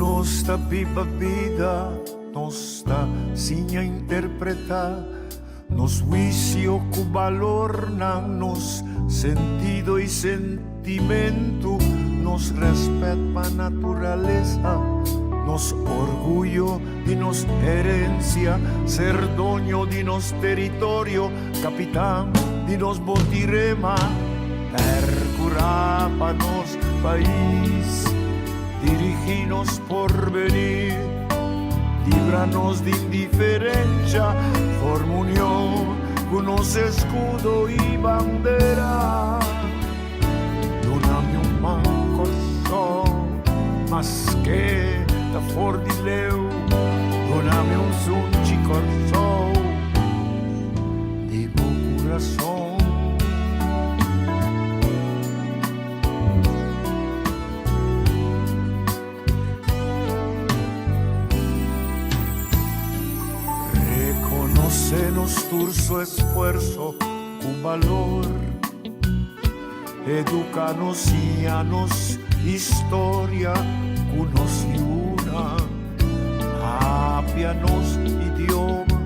nossa viva vida, nossa sinha interpreta, nos juicio com valor, nos sentido e sentimento, nos respeto a natureza, nos orgullo de nos herencia, ser dueño de nos territorio, capitán de nos botirema, percurar para nos país, dirigirnos por venir, líbranos de indiferencia, forma unión con nos escudo y bandera. Donami un manco son, más que da for di leu, donami un sunci corso di buon corazón. Nuestro esfuerzo con valor, educanos y anos historia, cunos y una, apianos idioma,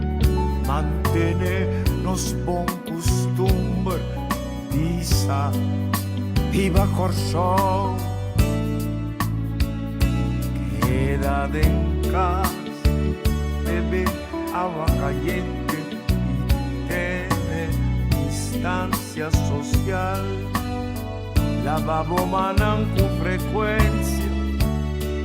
mantenernos bon costumbre, disa, viva corso, queda en casa, bebe agua caliente, distancia social, lavabo manan con frecuencia,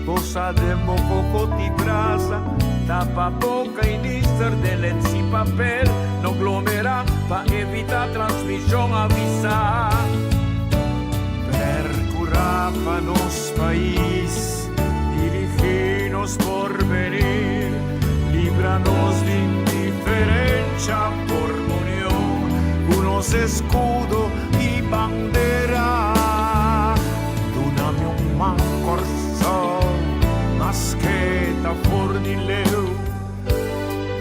cosa de moco y brasa, tapa boca y lister de lens y papel, no aglomera para evitar transmisión avisar. Percurar para nos país, dirigirnos por venir, líbranos de indiferencia por unos escudo y bandera, donami un man corso, más que da for di leu,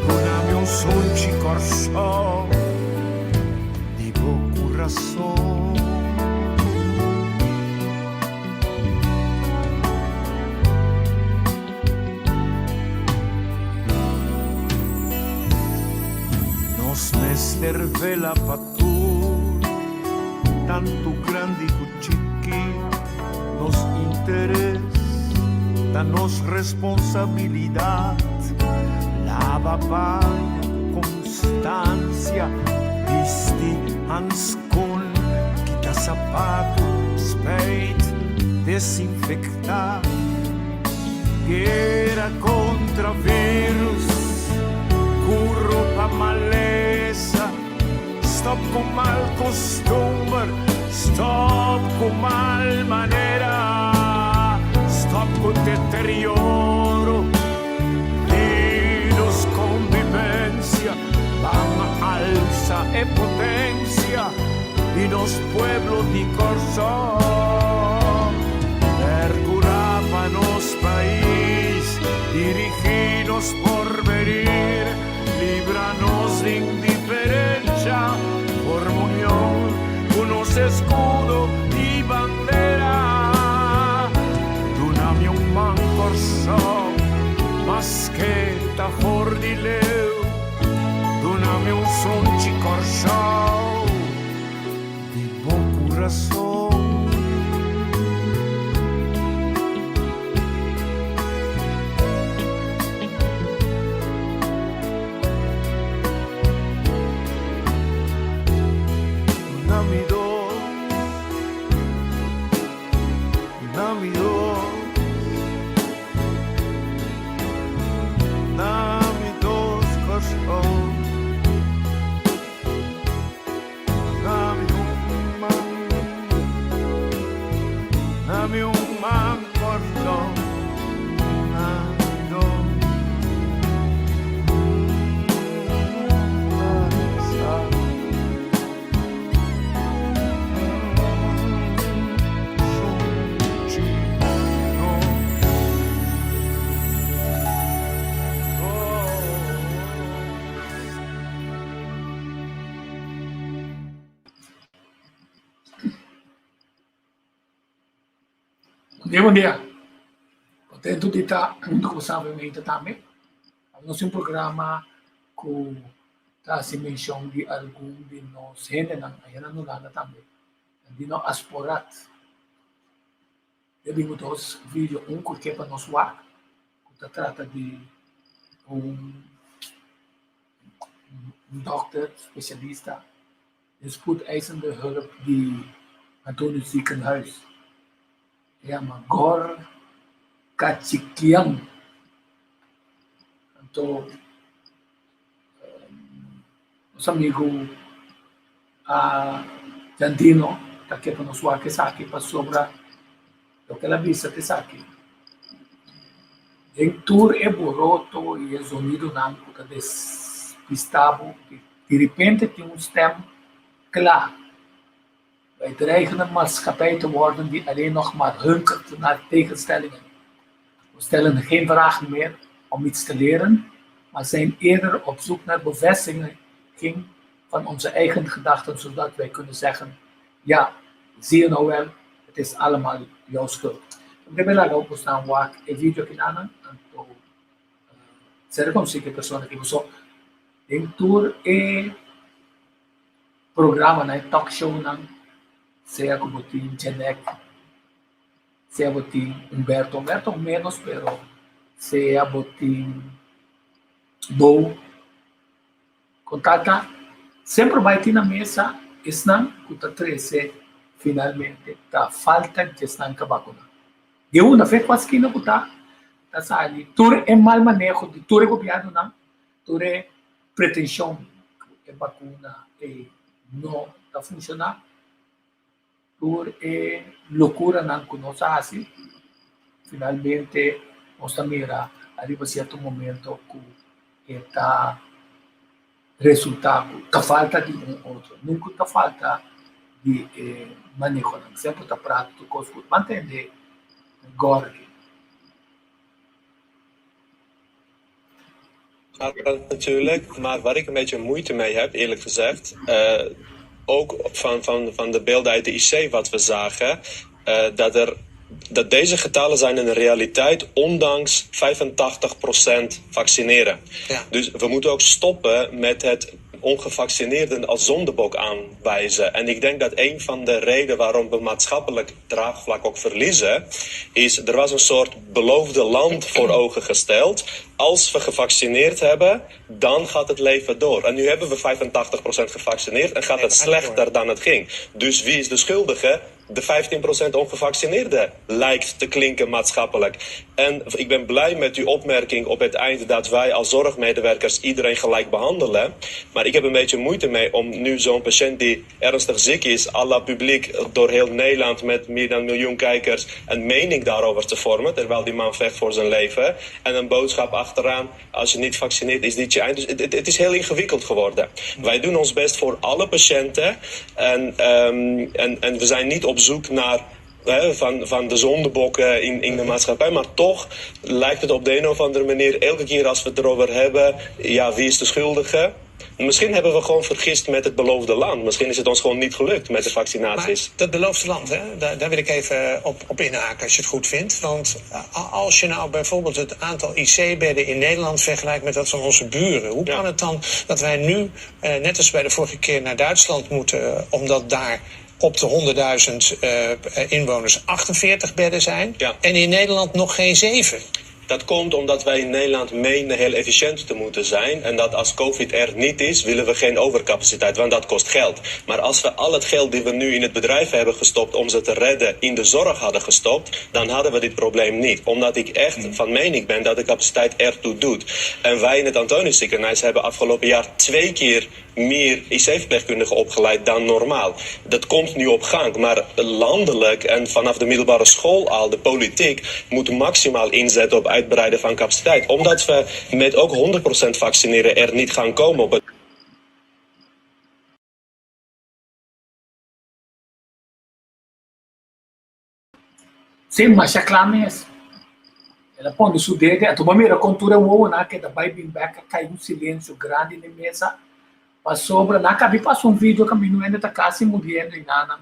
donami un sunci corso, di buon corazón. Nos mester la patur, tanto grande y chiqui, nos interés, danos responsabilidad, la babaya, constancia, visti ans con, quita zapato, spade, desinfectar, guerra contra virus, curro pa maleza, stop con mal costumbre, stop con mal manera, stop con deterioro, virus convivencia, van alza e potencia, y los pueblos di corso, percurar pa nos país, dirigirnos por venir, líbranos de indiferencia, forma unión, unos escudo y bandera, donami un man corso, más que da for di leu, donami un sunci corso, di buon corazón. Buen día. Dentro dita, não começava a meio também. Nós um programa que está se menção de algum de nós gente não, aí não nada também. De nós asporat. Eu digo dos vídeo que é para nós lá, que trata de um dokter, specialista, spoedeisende hulp die Antonisch ziekenhuis. Ja, maar Gor Kachikiang. Então, nosso amigo Jandino, está aqui para nós que sabe para sobre o que ela vista que sabe. Em tour é boroto e é sonido não, porque despistado, de repente tem stem klaar. Wij dreigen een maatschappij te worden die alleen nog maar hunkert naar tegenstellingen. We stellen geen vragen meer om iets te leren, maar zijn eerder op zoek naar bevestiging van onze eigen gedachten, zodat wij kunnen zeggen, ja, zie je nou wel, het is allemaal jouw schuld. Ik ben ook bestaan waar ik video kinanan, en to será consigo pessoa que usou em tour e programa na talk show na sea como tin Genek, sea botin Humberto menos, pero sea botin Bo, contata, sempre vai ter na mesa, estão com a 13, finalmente, tá falta de estão com a vacuna. De uma vez quase que não está, tá ali, tudo é mal manejo, de tudo é governo não, tudo é pretensão, que a vacuna não está funcionando. Por loucura não conosco assim, finalmente nós mira arriba certo momento que está resultado, está falta de outro, nunca está falta de manejo, não sempre está prático, coisa mantém agora. Natuurlijk, maar waar ik een beetje moeite mee heb, eerlijk gezegd, ook van de beelden uit de IC wat we zagen, dat deze getallen zijn in de realiteit ondanks 85% vaccineren. Ja. Dus we moeten ook stoppen met het ongevaccineerden als zondebok aanwijzen. En ik denk dat een van de redenen waarom we maatschappelijk draagvlak ook verliezen, is er was een soort beloofde land voor ogen gesteld. Als we gevaccineerd hebben, dan gaat het leven door. En nu hebben we 85% gevaccineerd en gaat het slechter dan het ging. Dus wie is de schuldige? De 15% ongevaccineerde lijkt te klinken maatschappelijk. En ik ben blij met uw opmerking op het eind dat wij als zorgmedewerkers iedereen gelijk behandelen. Maar ik heb een beetje moeite mee om nu zo'n patiënt die ernstig ziek is, à la publiek door heel Nederland met meer dan 1 miljoen kijkers, een mening daarover te vormen, terwijl die man vecht voor zijn leven. En een boodschap achteraan, als je niet vaccineert is dit je eind. Dus het is heel ingewikkeld geworden. Wij doen ons best voor alle patiënten en we zijn niet op zoek naar van de zondebokken in de maatschappij. Maar toch lijkt het op de een of andere manier, elke keer als we het erover hebben, ja, wie is de schuldige? Misschien hebben we gewoon vergist met het beloofde land. Misschien is het ons gewoon niet gelukt met de vaccinaties. Maar dat beloofde land, hè? Daar wil ik even op inhaken als je het goed vindt. Want als je nou bijvoorbeeld het aantal IC-bedden in Nederland vergelijkt met dat van onze buren. Hoe kan het dan dat wij nu, net als bij de vorige keer, naar Duitsland moeten, omdat daar op de 100.000 inwoners 48 bedden zijn. Ja. En in Nederland nog geen 7. Dat komt omdat wij in Nederland menen heel efficiënt te moeten zijn. En dat als COVID er niet is, willen we geen overcapaciteit, want dat kost geld. Maar als we al het geld die we nu in het bedrijf hebben gestopt om ze te redden in de zorg hadden gestopt, dan hadden we dit probleem niet. Omdat ik echt van mening ben dat de capaciteit ertoe doet. En wij in het Antonisch ziekenhuis hebben afgelopen jaar 2 keer meer IC-verpleegkundigen opgeleid dan normaal. Dat komt nu op gang, maar landelijk en vanaf de middelbare school al, de politiek moet maximaal inzetten op uitbreiden van capaciteit. Omdat we met ook 100% vaccineren er niet gaan komen op het... Sim, mas é claro mesmo. Ela põe isso dele, a tua primeira contura boa, que da Bible back caiu silêncio grande na mesa. Passou para na cabeça passou vídeo que a menina ainda está quase morrendo em nada.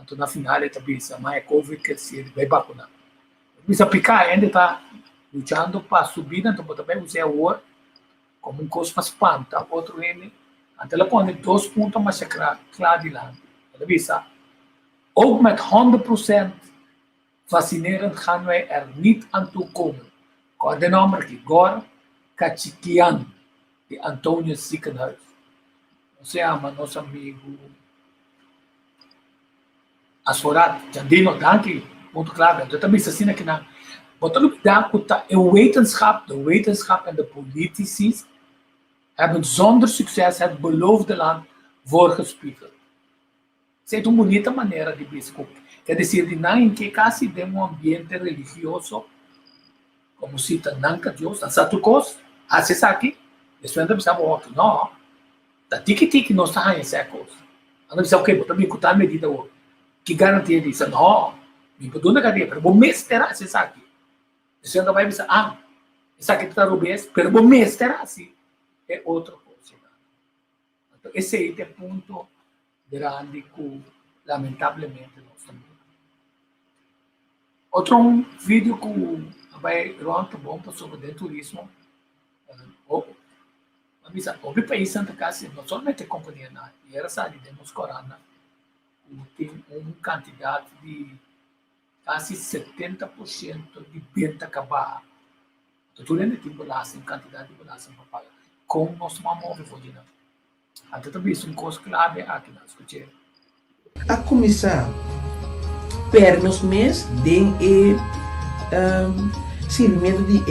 Então na final ele também mas é COVID que se vai vacinar. Bisa picar ainda está lutando para subir, então também usar o ouro como um coisa para espanta, outro ele, até ela põe 2 pontos mais claro de lá. Ela bisa, ook met 100% vacineren gaan wij er niet aan toe komen. Coördinator que agora Kachikian, de Antônio Ziekenhuis. Você ama nosso amigo Asforat, Jandino, dank muito claro. Eu também assim que na botando daar de wetenschap en de politici hebben zonder succes het beloofde land voorgespiegeld. Sei de uma bonita maneira de bispo. Quer dizer, de não em que casi de um ambiente religioso, como cita Nanka Deus, a Satucos, a se aqui, isso ainda precisa morrer, não. Da tiki-tiki não está em séculos. Ainda precisa o quê? Botar me cutar medida o que garantia disso, não. Me botou na cadeia, pero vou me esperar se aqui. Isso ainda vai pensar, isso aqui está rubês, pero vou me esperar assim. É outra coisa. Então, esse aí é ponto grande que, lamentavelmente, nós temos. Outro vídeo que vai muito bom sobre o turismo. O país Santa Casa, não somente a companhia, e era sabe, temos corona, tem uma quantidade de quase 70% de venda acabar. Tudo ainda tem bolacha, quantidade de bolacha para pagar. Como nós vamos hoje, não? Até também isso é uma coisa clave aqui na escuta. A começar per nos mês tem servimento de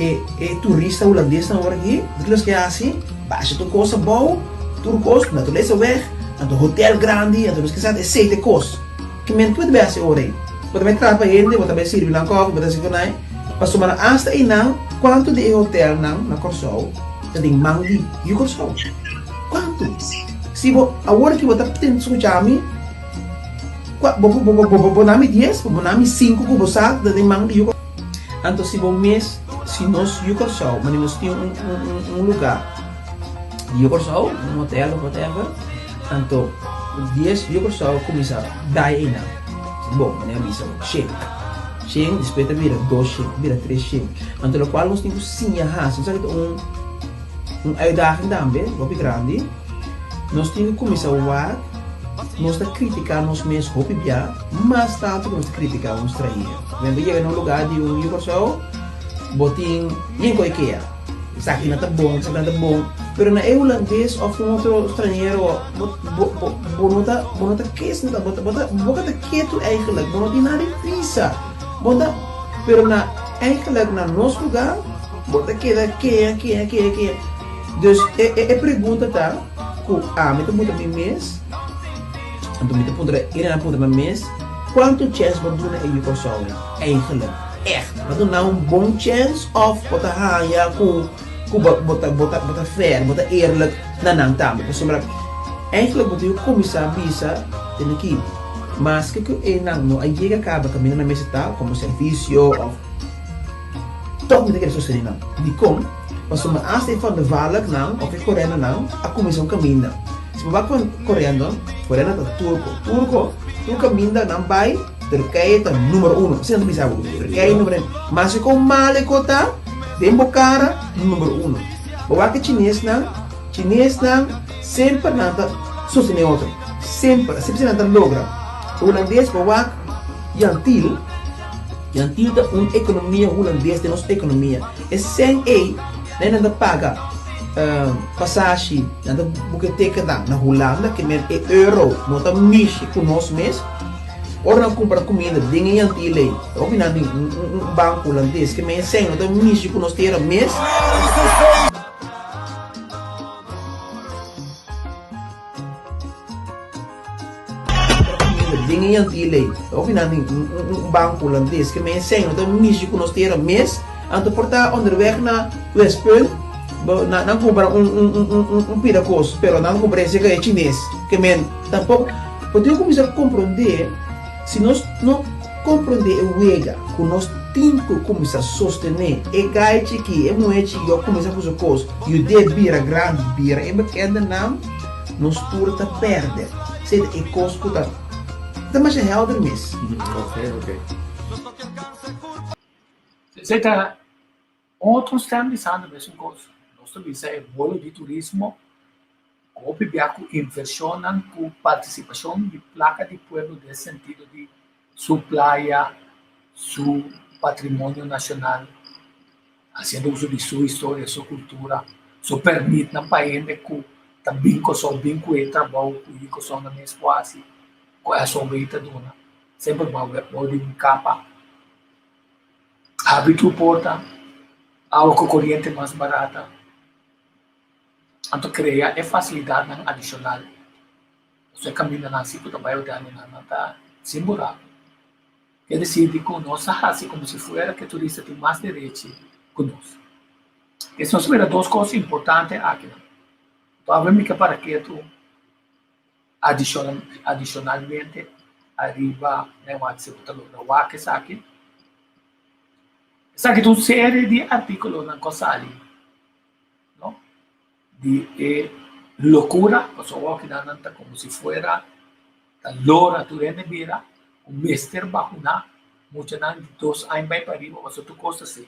turista holandês na hora aqui, aqueles que é assim, baixa tu coisa boa, tu coisa, natureza weg, and hotel grande, and que sabe, sete coisas. Que men pode ver assim hora aí. Pode ver trapa gente, pode ver servir lá coffee, pode ser que não, mas somar hasta aí não, quanto de hotel não na Corsol, tem mangi e o Corsol. Quanto? Se a hora que você tem escutar me bonami 10, bonami 5 que você tem mangi e então se bom mês, se nós e o Corsol, mas nós temos lugar de o Corsol, hotel, whatever, então 10 e o Corsol começa a dar aí não. Bom, né, avisa, Shen, depois vira 2 Shen, vira 3 Shen. Então, o qual nós temos sim a raça, sabe, uitdaging também, wat grande. Nós temos que começar a ver, nós temos que criticar nós mesmos, mas tanto que nós criticar os estrangeiros. Quando chega num lugar de um Yugoslavo, botin, nem qualquer. Isso aqui não está bom, isso aqui não está bom. Mas na holandês ou um outro estrangeiro, bonota queijo, bota quieto eigenlijk, bonota nada visa. Bonota, pero na eigenlijk na nosso lugar, bota que. Dus pergunta tá, me tô muito bem mês, então me tô pondo na mês, quanto chance você dá em Yugoslávia? Eigenlijk, echt, mas não bom chance of bota hanya bota fair, bota eerlijk, não também, porque eigenlijk moet je commissar bisa tem aqui, mas que não aí chega acaba caminhando na mesa tá como serviço ou toch moet ik er zo zeggen die kom. Mas uma aste van de valak nang, of correndo nang, a comissão caminha. Se você vai correndo, correndo tá turco caminha nang vai, Turquia tá número 1. Você não sabe, Turquia número 1. Mas se com malecota, tempo cara, número 1. Você chinês nang, sempre nada sostener outro. Sempre nada logra. O holandês, você Jantil tá uma economia holandesa, de nossa economia. É sem nem nada paga passagem, nada buqueteca na Holanda, que é euro, não está mixe com nós mesmos. Ora não compra comida, dinheiro antilei. Ou não um banco holandês que é sem, não está mixe com nós tera mês. Dinheiro antilei. Ou não um banco holandês que é sem, não está mixe com nós tera mês. Então, por estar onderweg naar Westpunt, não comprar piracos, pero não comprar esse que é chinês, que men tampouco, podemos começar a compreender, se nós não compreender o wega, que nós temos que começar a sostener, é gaite que é moeda que eu começar a fazer coisas, e o de bira, grande bira, é bekende naam, nós turta perder, se é coisa que está mais helder mesmo. Ok. Você está outros temas da mesma coisa. Nós temos o bolo de turismo, o biaco inversionan com participação de placa de pueblo nesse sentido de sua praia, seu patrimônio nacional, fazendo uso de sua história, sua cultura, isso permite na país que também que só bem com o trabalho que só na mesma quase com a sua vida dona sempre vai de capa hábito porta água corrente mais barata então cria é facilidade adicional você caminha na assim que trabalho de ano na tá sem buraco quer dizer que nós assim como se fosse que turista tem mais direito conosco essas são as duas coisas importantes aqui provavelmente para que tu adicionalmente arriba né o que o que sabe tu série de artículos na cosa ali no de loucura o que dan como se fuera la lora tu rende vira un mister vacuna mucho nan dos años vai para arriba o tu costa se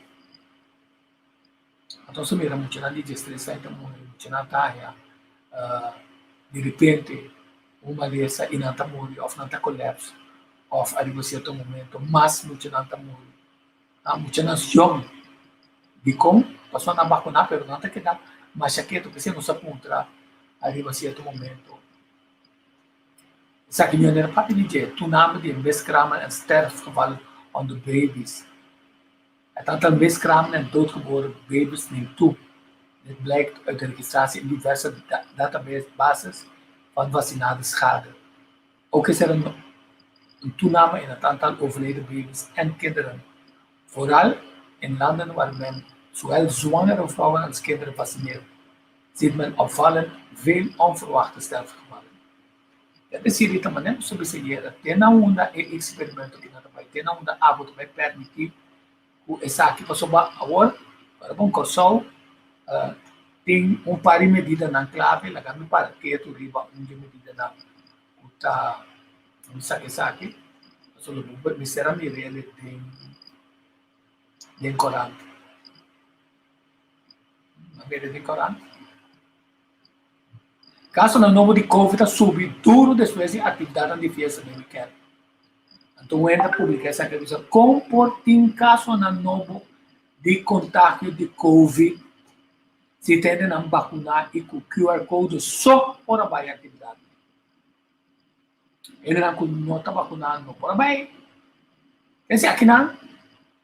entonces mira mucho nan de estrés aí mucho nan tá de repente uma dessa inanta morre ou nanta colapse ou arriba certo momento mas mucho nan tá morre mucho nan young de como passou na vacuna pero nanta que dá mas chaqueto que se não se apunta arriba certo momento Sa kinyoner pa pinije, tuname de miskramen en sterfgevallen onder baby's. Het aantal miskramen en doodgeboren baby's neemt toe. Dit blijkt uit de registratie in diverse databases van vaccinade schade. Ook is er een toename in het aantal overleden baby's en kinderen. Vooral in landen waar men zowel zwangere vrouwen als kinderen vaccineert, ziet men opvallend veel onverwachte sterfgevallen. É decidir também sobre seguir tem uma experimento que não vai ter uma hábito vai permitir o exato para sobre agora para bom corso tem par de medida na clave lá que para que tu riba de medida na uta não sabe só o será me ele tem Corão na beira de Corão Caso no número de Covid subiu duro depois de atividade de defesa americana. Então, entra publicar essa revista. Comportem caso no número de contágio de Covid se tem na vacinar e com QR Code só para a atividade. Ele não está vacunando para bem. Esse aqui não.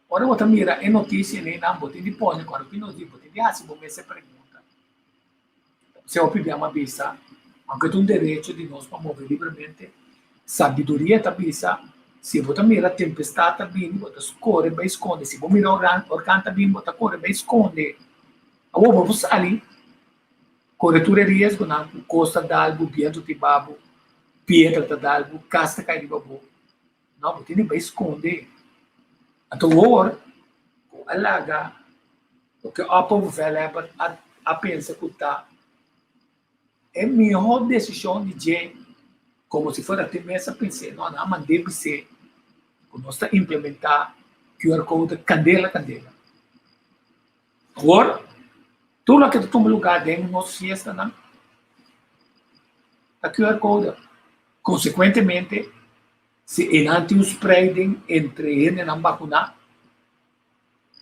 Ora, você mira a notícia, nem não, botem de pôr, quando que nos diz, botem de se você pergunta. Se opiniamo a vista, anche tu un diritto di non muovere liberamente, sabiduria ta vista, se vuoi mira tempestà ta bim, vuoi scorre, vai sconde, se vuoi mira orcanta bim, vuoi corre, vai sconde. A uovo vuoi sali, corretture riesco, na costa d'albo, biento di babo, pietra d'albo, casta cai di babo. No, vuoi vai sconde. Anto ora, alaga, porque a povo velha a pensa que tá é melhor decisão de gente, como se fosse até mesmo pensar, não, mas deve ser, nós está implementar QR Code candela. Agora, tudo que toma lugar dentro do nosso fiesta, não? A QR Code. Consequentemente, se enante um spreading entre eles e não vacinar,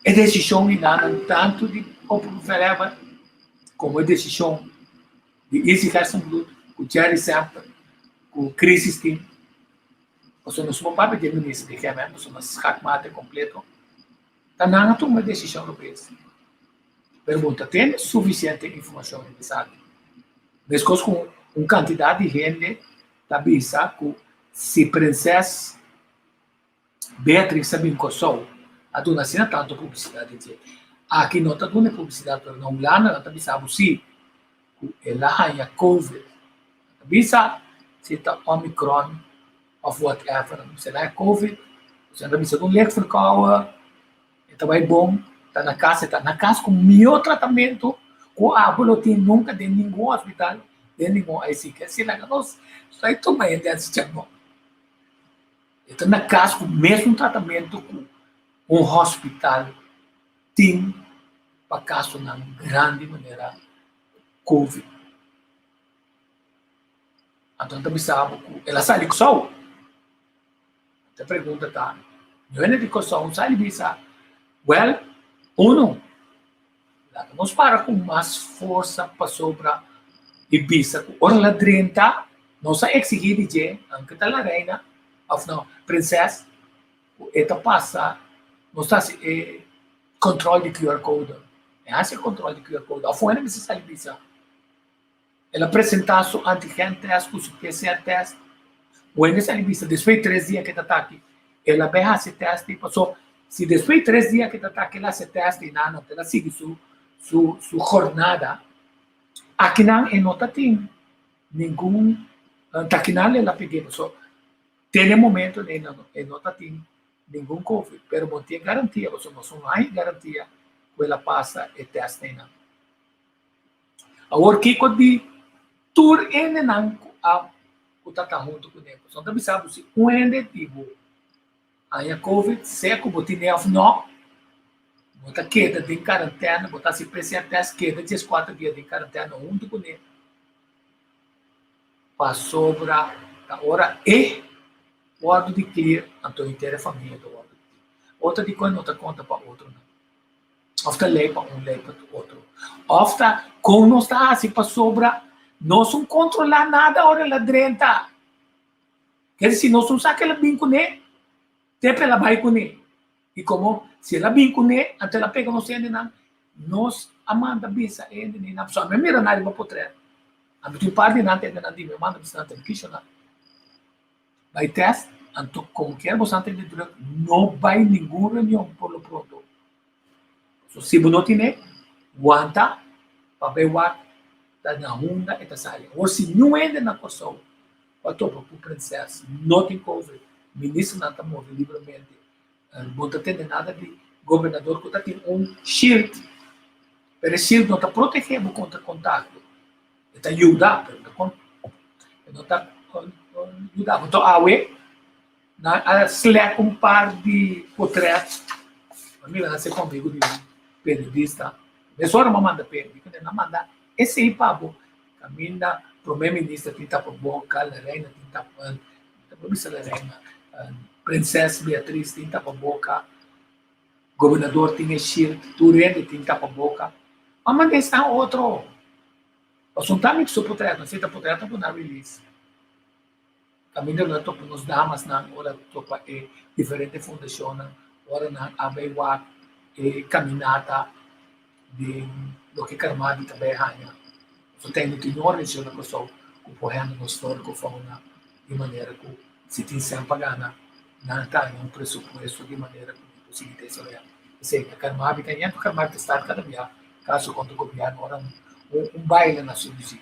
é decisão inana tanto de popular como é decisão de Easy Blut, com Jerry Sample, com Chris Steam. Nós não somos para de ministro de Gemen, nós somos escatmate completo. Então, não toma uma decisão no país. Pergunta, tem suficiente informação necessária? Mas com uma quantidade de gente, da bisa, que se princesa Beatriz sabia que sou, a dona cena tanto publicidade. Aqui não está dando publicidade, mas não lá, não está bisa, sim. Ela hanya COVID. Bisa se está Omicron of whatever. Se lá é COVID, se não bisa com leque verkouden, então vai bom, está na casa com melhor tratamento, com a boletim nunca de nenhum hospital, de nenhum IC. Se lá nós sai tomando esse tipo. Está na casa com o mesmo tratamento com um hospital tem para caso na grande maneira COVID. Então, também sabe que ela sai de sol. Te pergunta, tá? Não é de coção, sai de bisa. Well, uno, nós para com mais força para sobra e bisa. Ora lá dentro, não se exigir de gente, aunque tá la reina, ou não, princesa, eta passa, não está se controle de QR Code. É esse controle de QR Code. Afuera bisa sai de bisa. Ela apresentar su antigen test, com su PCR test, bueno, essa revista, depois de 3 dias que está aqui, ela vai fazer teste, passou, se depois de 3 dias que está aqui, ela faz teste, não, ela sigue sua jornada, aqui não tem nenhum, aqui não ela pediu, passou, tem momento, não tem nenhum COVID, mas não tem garantia, passou, não há garantia que ela passa e teste, não. Agora, o que eu digo, tur ene não a utata junto com ele. Então, também sabe se onde tipo a COVID seco botinha of não, bota queda de quarentena, bota se PCR test queda de 4 dias de quarentena junto com ele. Para sobra a hora e ordem de clear então inteira família do outro. Outra de quando outra conta para outro não. Ofta lei para lei para outro. Ofta como não está assim para sobra não são controlar nada hora lá dentro. Quer dizer, não são só que ela bem com ele, tem ela vai com ele. E como se ela bem com ele, até ela pega não sei ainda nós amanda bisa ainda nem na pessoa, mesmo era nada para poder. A gente parte não tem nada de me manda bisa não tem nada. Vai teste, então como quer você não tem não vai nenhuma reunião por lo pronto. Se você não tem, aguanta para ver o na Honda e Tassaria. Ou se não é na Kosovo, o topo para princesa, não tem COVID, ministro não está movendo livremente, não está tendo nada de governador que está tendo shield, mas o shield não está protegendo contra contato, está ajudando, não está ajudando. Então, a select par de portretos, a mim vai ser comigo de periodista, mas agora me manda periodista, não manda. Esse aí, Pablo, caminha, primeiro-ministro tinha para boca, a reina tinha para princesa Beatriz tinha para boca, governador tinha shield, Turende tinha para boca, mas está outro. O assunto que sou portreto, não sei se portreto para não release. Caminho lá para nos damas na hora topa diferente fundações, hora na abewa caminhada de do que Carmadi também hanya. So tem no tinhor região que só o poema no histórico fauna de maneira que se tem sempre pagana não tem pressuposto de maneira que possível ter isso real. Sei que Carmadi tem porque Carmadi está cada dia caso contra o governo ora baile na solução.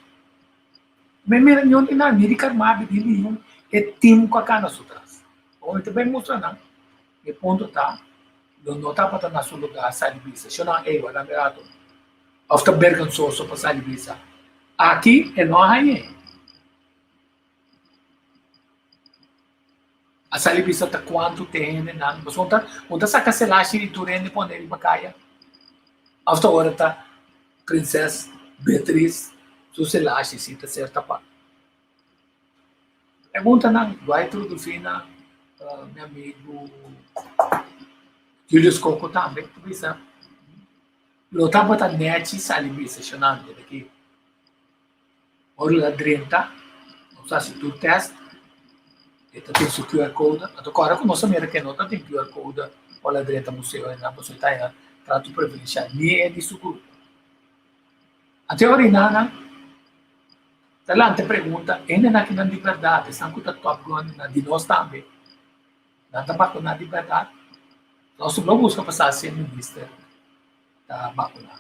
Mas mira não tem nada de Carmadi de nenhum é time com a cana sutras. Ou também mostra não. E ponto tá não tá para na sua lugar sai de bisa. Se não é igual a merado after vergonzoso passar de visa. Aqui é não há a salibisa está quanto tem, não. Mas onde saca se lache de turende para ele bacaia. After hora tá princesa Beatriz, so se lache se tá certa pa. Pergunta não, vai tudo fina, meu amigo Julius Coco também, tu bisa. Lo tapa ta neti salibisa chonante daqui. Ora la drenta, não sabe se tu test, e tem su QR code, agora com nossa mera que não tem QR code, ou la drenta museu na possibilidade para tu preferenciar ni é de seguro. Até ora inana, talante pergunta, ainda na que não liberdade, estão com o top gun na de nós também, não tá para na liberdade, nós não busca passar ser ministro. Da vacuna.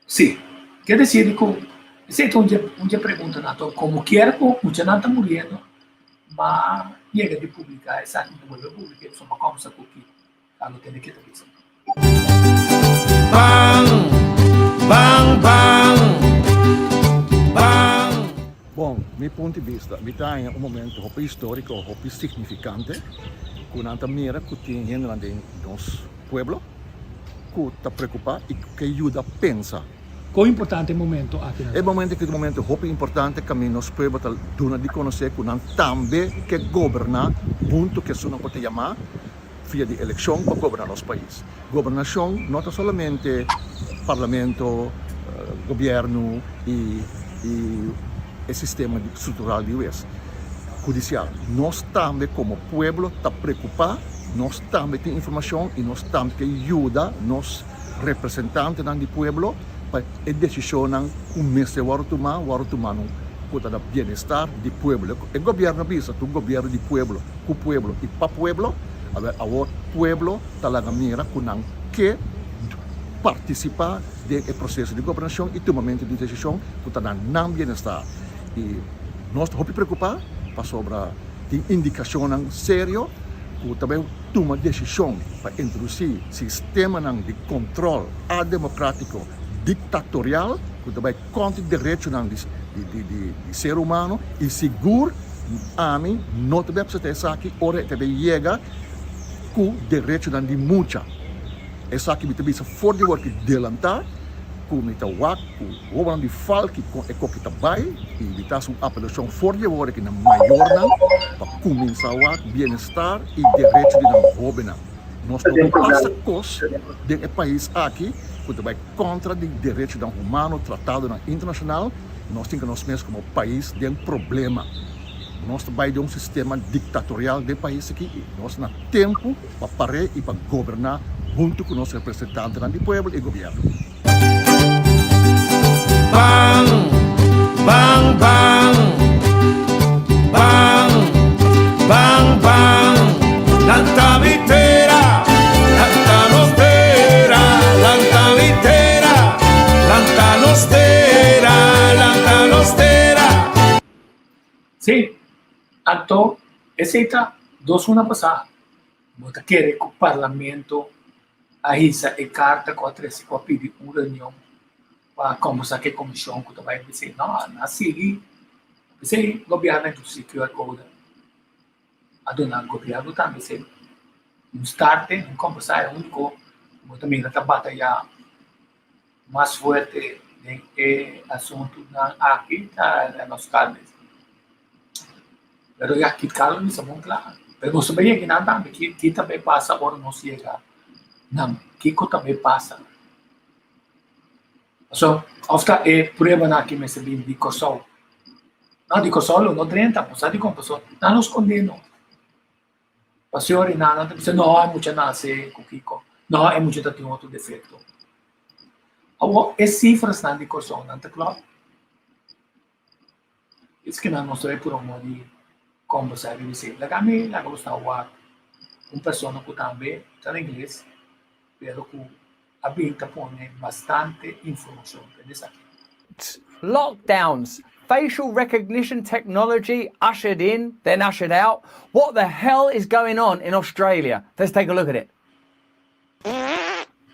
Sim, quer dizer que se então um dia pergunta então como quer que muita não está morrendo, mas chega de publicar essa não vai publicar só uma coisa que não tem que ter isso. Bang, bang, bang, bang. Bom, meu ponto de vista, me está em um momento muito histórico, muito significante, com a maneira que tem em nosso povo, que está preocupado e que ajuda a pensar. Qual é o importante momento aqui? É um momento muito importante que nosso povo está dando de conhecer que nós também que governar, junto que isso não pode chamar, via de eleição para governar nosso país. Governação não é somente parlamento, governo e o sistema estrutural do U.S. judicial. Nós também, como povo, está preocupado, nós também temos informação e nós também ajuda nos representantes do povo para a decisão que o mestre vai tomar para o bem-estar do povo. O governo visa o governo do povo, com o povo e para o povo, o povo está lá na mira que participar do processo de governação e tomamento de decisão que está dando bem-estar. E nós estamos preocupados sobre a indicação séria que também toma decisão para introduzir sistema de controle democrático ditatorial que também contra o direito de ser humano e seguro a mim não deve ser aqui ora também chega com o direito de muita essa aqui também se for de work delantar com o tawak o governo de falque com o que trabalha e evitar uma apelação for de work na maior para começar o bem-estar e direito de não governar nós não passa coisa do país aqui que vai contra o direito humano tratado internacional, nós temos nós mesmos como país de problema. Nós vai de sistema ditatorial do país aqui, nós temos tempo para parar e para governar junto com os representantes do povo e governo. Bang, bang, bang, bang, bang, bang, lanta vitera, lanta nostera, lanta vitera, lanta nostera, lanta nostera. Sim, então, essa duas semanas passadas, você quer que o parlamento ahisa a carta contra esse pedir uma reunião para conversar com a comissão que vai dizer, não sigue, esse governo do secure code, a dona governo também se starte, conversar é único, mas também está batalha mais forte de assunto aqui na nossa casa. Pero ya kita ni semua claro. Pero sebenarnya kita também que também passa agora não chega. Não, que também passa. So, after prueba na que me se bem de cosol. Não de cosol, não 30, mas de compasão. Não nos condeno. Pasiori não dice no, hay mucha nace kukiko. No, hay mucho que tiene otro defecto. Awo, cifras na de cosol, não te claro. Es que não sei por onde conversar e dizer, la kami, la gostava uma pessoa que também está em inglês, pero que habilita põe bastante informação nessa aqui. Lockdowns, facial recognition technology ushered in, then ushered out. What the hell is going on in Australia? Let's take a look at it.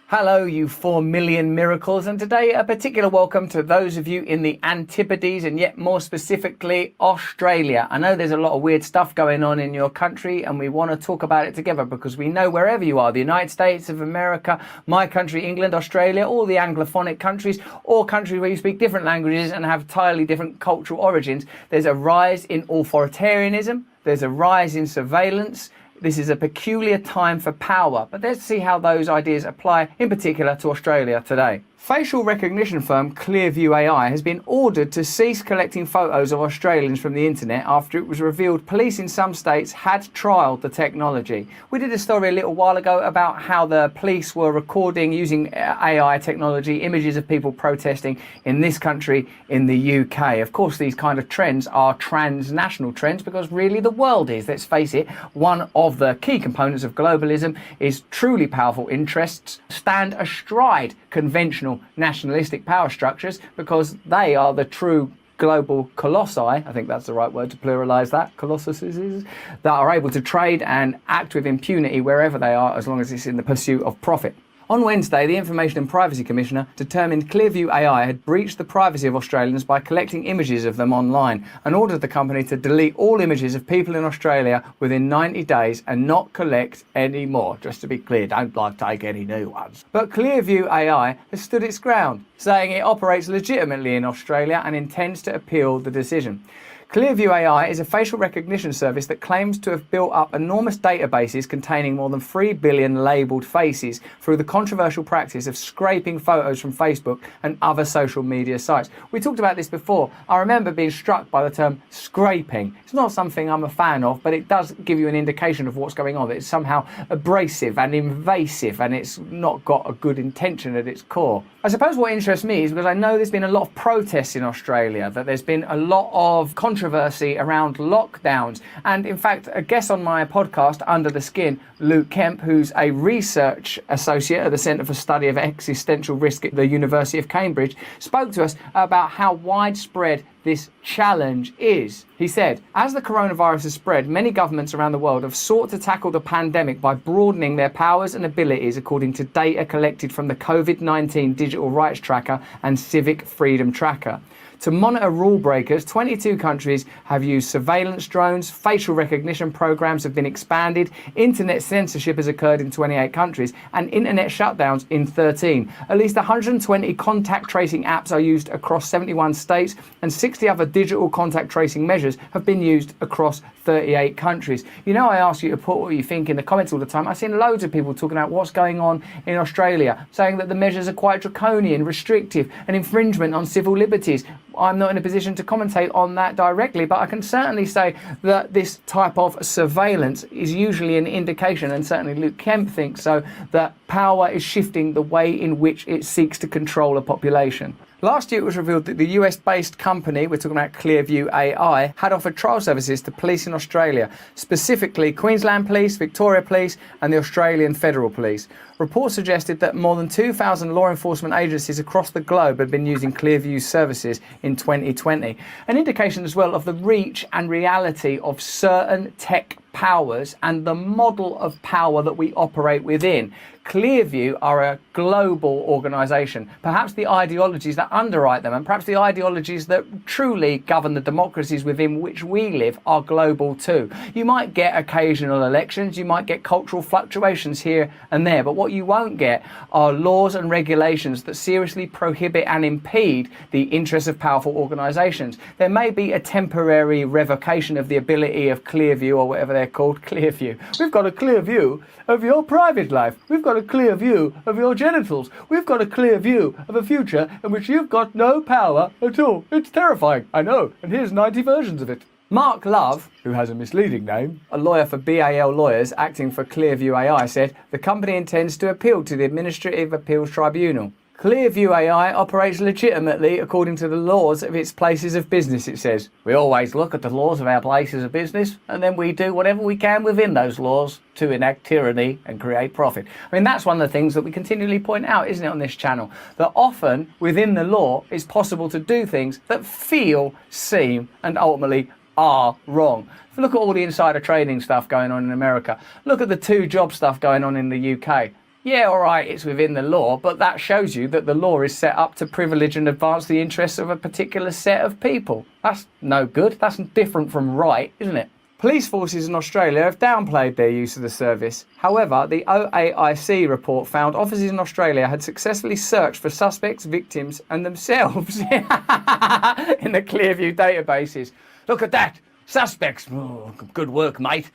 Hello, you 4 million miracles, and today a particular welcome to those of you in the Antipodes and yet more specifically Australia. I know there's a lot of weird stuff going on in your country and we want to talk about it together because we know wherever you are, the United States of America, my country, England, Australia, all the Anglophonic countries, or countries where you speak different languages and have entirely different cultural origins, there's a rise in authoritarianism, there's a rise in surveillance. This is a peculiar time for power, but let's see how those ideas apply in particular to Australia today. Facial recognition firm Clearview AI has been ordered to cease collecting photos of Australians from the internet after it was revealed police in some states had trialled the technology. We did a story a little while ago about how the police were recording using AI technology images of people protesting in this country in the UK. Of course, these kind of trends are transnational trends because really the world is. Let's face it, one of the key components of globalism is truly powerful interests stand astride conventional nationalistic power structures because they are the true global colossi, I think that's the right word to pluralise that, colossuses, that are able to trade and act with impunity wherever they are as long as it's in the pursuit of profit. On Wednesday, the Information and Privacy Commissioner determined Clearview AI had breached the privacy of Australians by collecting images of them online and ordered the company to delete all images of people in Australia within 90 days and not collect any more. Just to be clear, don't take any new ones. But Clearview AI has stood its ground, saying it operates legitimately in Australia and intends to appeal the decision. Clearview AI is a facial recognition service that claims to have built up enormous databases containing more than 3 billion labelled faces through the controversial practice of scraping photos from Facebook and other social media sites. We talked about this before. I remember being struck by the term scraping. It's not something I'm a fan of, but it does give you an indication of what's going on. It's somehow abrasive and invasive, and it's not got a good intention at its core. I suppose what interests me is because I know there's been a lot of protests in Australia, that there's been a lot of controversy around lockdowns. And in fact, a guest on my podcast, Under the Skin, Luke Kemp, who's a research associate at the Centre for Study of Existential Risk at the University of Cambridge, spoke to us about how widespread this challenge is. He said, as the coronavirus has spread, many governments around the world have sought to tackle the pandemic by broadening their powers and abilities according to data collected from the COVID-19 Digital Rights Tracker and Civic Freedom Tracker. To monitor rule breakers, 22 countries have used surveillance drones, facial recognition programs have been expanded, internet censorship has occurred in 28 countries, and internet shutdowns in 13. At least 120 contact tracing apps are used across 71 states, and 60 other digital contact tracing measures have been used across 38 countries. You know, I ask you to put what you think in the comments all the time. I've seen loads of people talking about what's going on in Australia, saying that the measures are quite draconian, restrictive, and infringement on civil liberties. I'm not in a position to commentate on that directly, but I can certainly say that this type of surveillance is usually an indication, and certainly Luke Kemp thinks so, that power is shifting the way in which it seeks to control a population. Last year it was revealed that the US-based company, we're talking about Clearview AI, had offered trial services to police in Australia, specifically Queensland Police, Victoria Police and the Australian Federal Police. Reports suggested that more than 2,000 law enforcement agencies across the globe had been using Clearview's services in 2020. An indication as well of the reach and reality of certain tech powers and the model of power that we operate within. Clearview are a global organisation. Perhaps the ideologies that underwrite them and perhaps the ideologies that truly govern the democracies within which we live are global too. You might get occasional elections, you might get cultural fluctuations here and there, but what you won't get are laws and regulations that seriously prohibit and impede the interests of powerful organisations. There may be a temporary revocation of the ability of Clearview, or whatever they're called, Clearview. We've got a clear view of your private life. We've got a clear view of your genitals. We've got a clear view of a future in which you've got no power at all. It's terrifying, I know, and here's 90 versions of it. Mark Love, who has a misleading name, a lawyer for BAL Lawyers acting for Clearview AI, said the company intends to appeal to the Administrative Appeals Tribunal. Clearview AI operates legitimately according to the laws of its places of business, it says. We always look at the laws of our places of business and then we do whatever we can within those laws to enact tyranny and create profit. I mean, that's one of the things that we continually point out, isn't it, on this channel? That often within the law it's possible to do things that feel, seem and ultimately are wrong. Look at all the insider trading stuff going on in America. Look at the 2-job stuff going on in the UK. Yeah, all right, it's within the law, but that shows you that the law is set up to privilege and advance the interests of a particular set of people. That's no good. That's different from right, isn't it? Police forces in Australia have downplayed their use of the service. However, the R.A.I.S report found officers in Australia had successfully searched for suspects, victims and themselves in the Clearview databases. Look at that. Suspects. Oh, good work, mate.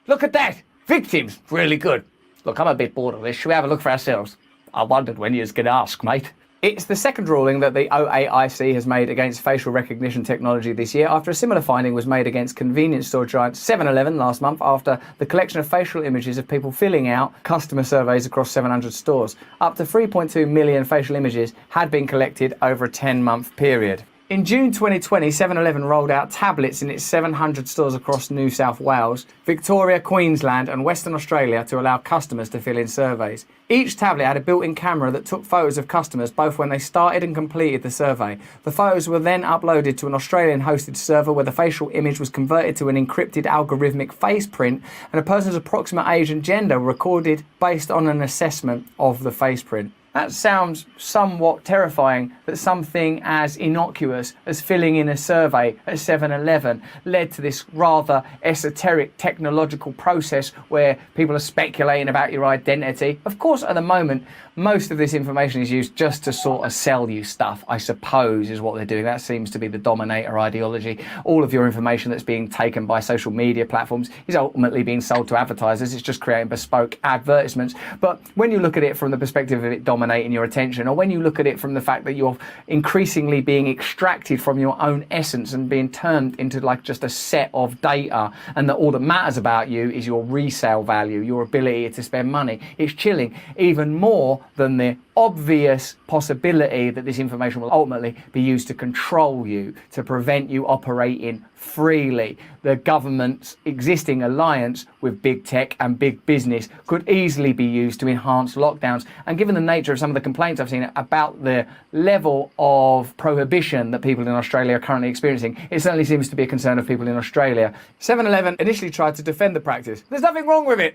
Look at that. Victims. Really good. Look, I'm a bit bored of this. Shall we have a look for ourselves? I wondered when you was going to ask, mate. It's the second ruling that the R.A.I.S has made against facial recognition technology this year, after a similar finding was made against convenience store giant 7-Eleven last month after the collection of facial images of people filling out customer surveys across 700 stores. Up to 3.2 million facial images had been collected over a 10-month period. In June 2020, 7-Eleven rolled out tablets in its 700 stores across New South Wales, Victoria, Queensland and Western Australia to allow customers to fill in surveys. Each tablet had a built-in camera that took photos of customers both when they started and completed the survey. The photos were then uploaded to an Australian-hosted server where the facial image was converted to an encrypted algorithmic face print and a person's approximate age and gender recorded based on an assessment of the face print. That sounds somewhat terrifying, that something as innocuous as filling in a survey at 7-Eleven led to this rather esoteric technological process where people are speculating about your identity. Of course, at the moment, most of this information is used just to sort of sell you stuff, I suppose, is what they're doing. That seems to be the dominator ideology. All of your information that's being taken by social media platforms is ultimately being sold to advertisers. It's just creating bespoke advertisements. But when you look at it from the perspective of it dominating your attention, or when you look at it from the fact that you're increasingly being extracted from your own essence and being turned into like just a set of data, and that all that matters about you is your resale value, your ability to spend money, it's chilling even more than the obvious possibility that this information will ultimately be used to control you, to prevent you operating freely. The government's existing alliance with big tech and big business could easily be used to enhance lockdowns. And given the nature of some of the complaints I've seen about the level of prohibition that people in Australia are currently experiencing, it certainly seems to be a concern of people in Australia. 7-Eleven initially tried to defend the practice. There's nothing wrong with it.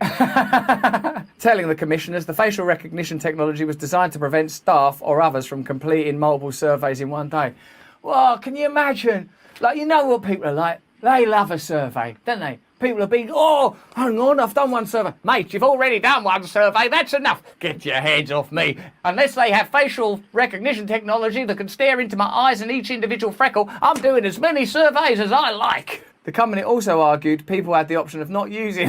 Telling the commissioners the facial recognition technology was designed to prevent staff or others from completing multiple surveys in one day. Well, can you imagine? Like, you know what people are like? They love a survey, don't they? People have been, oh, hang on, I've done one survey. Mate, you've already done one survey, that's enough. Get your hands off me. Unless they have facial recognition technology that can stare into my eyes and each individual freckle, I'm doing as many surveys as I like. The company also argued people had the option of not using.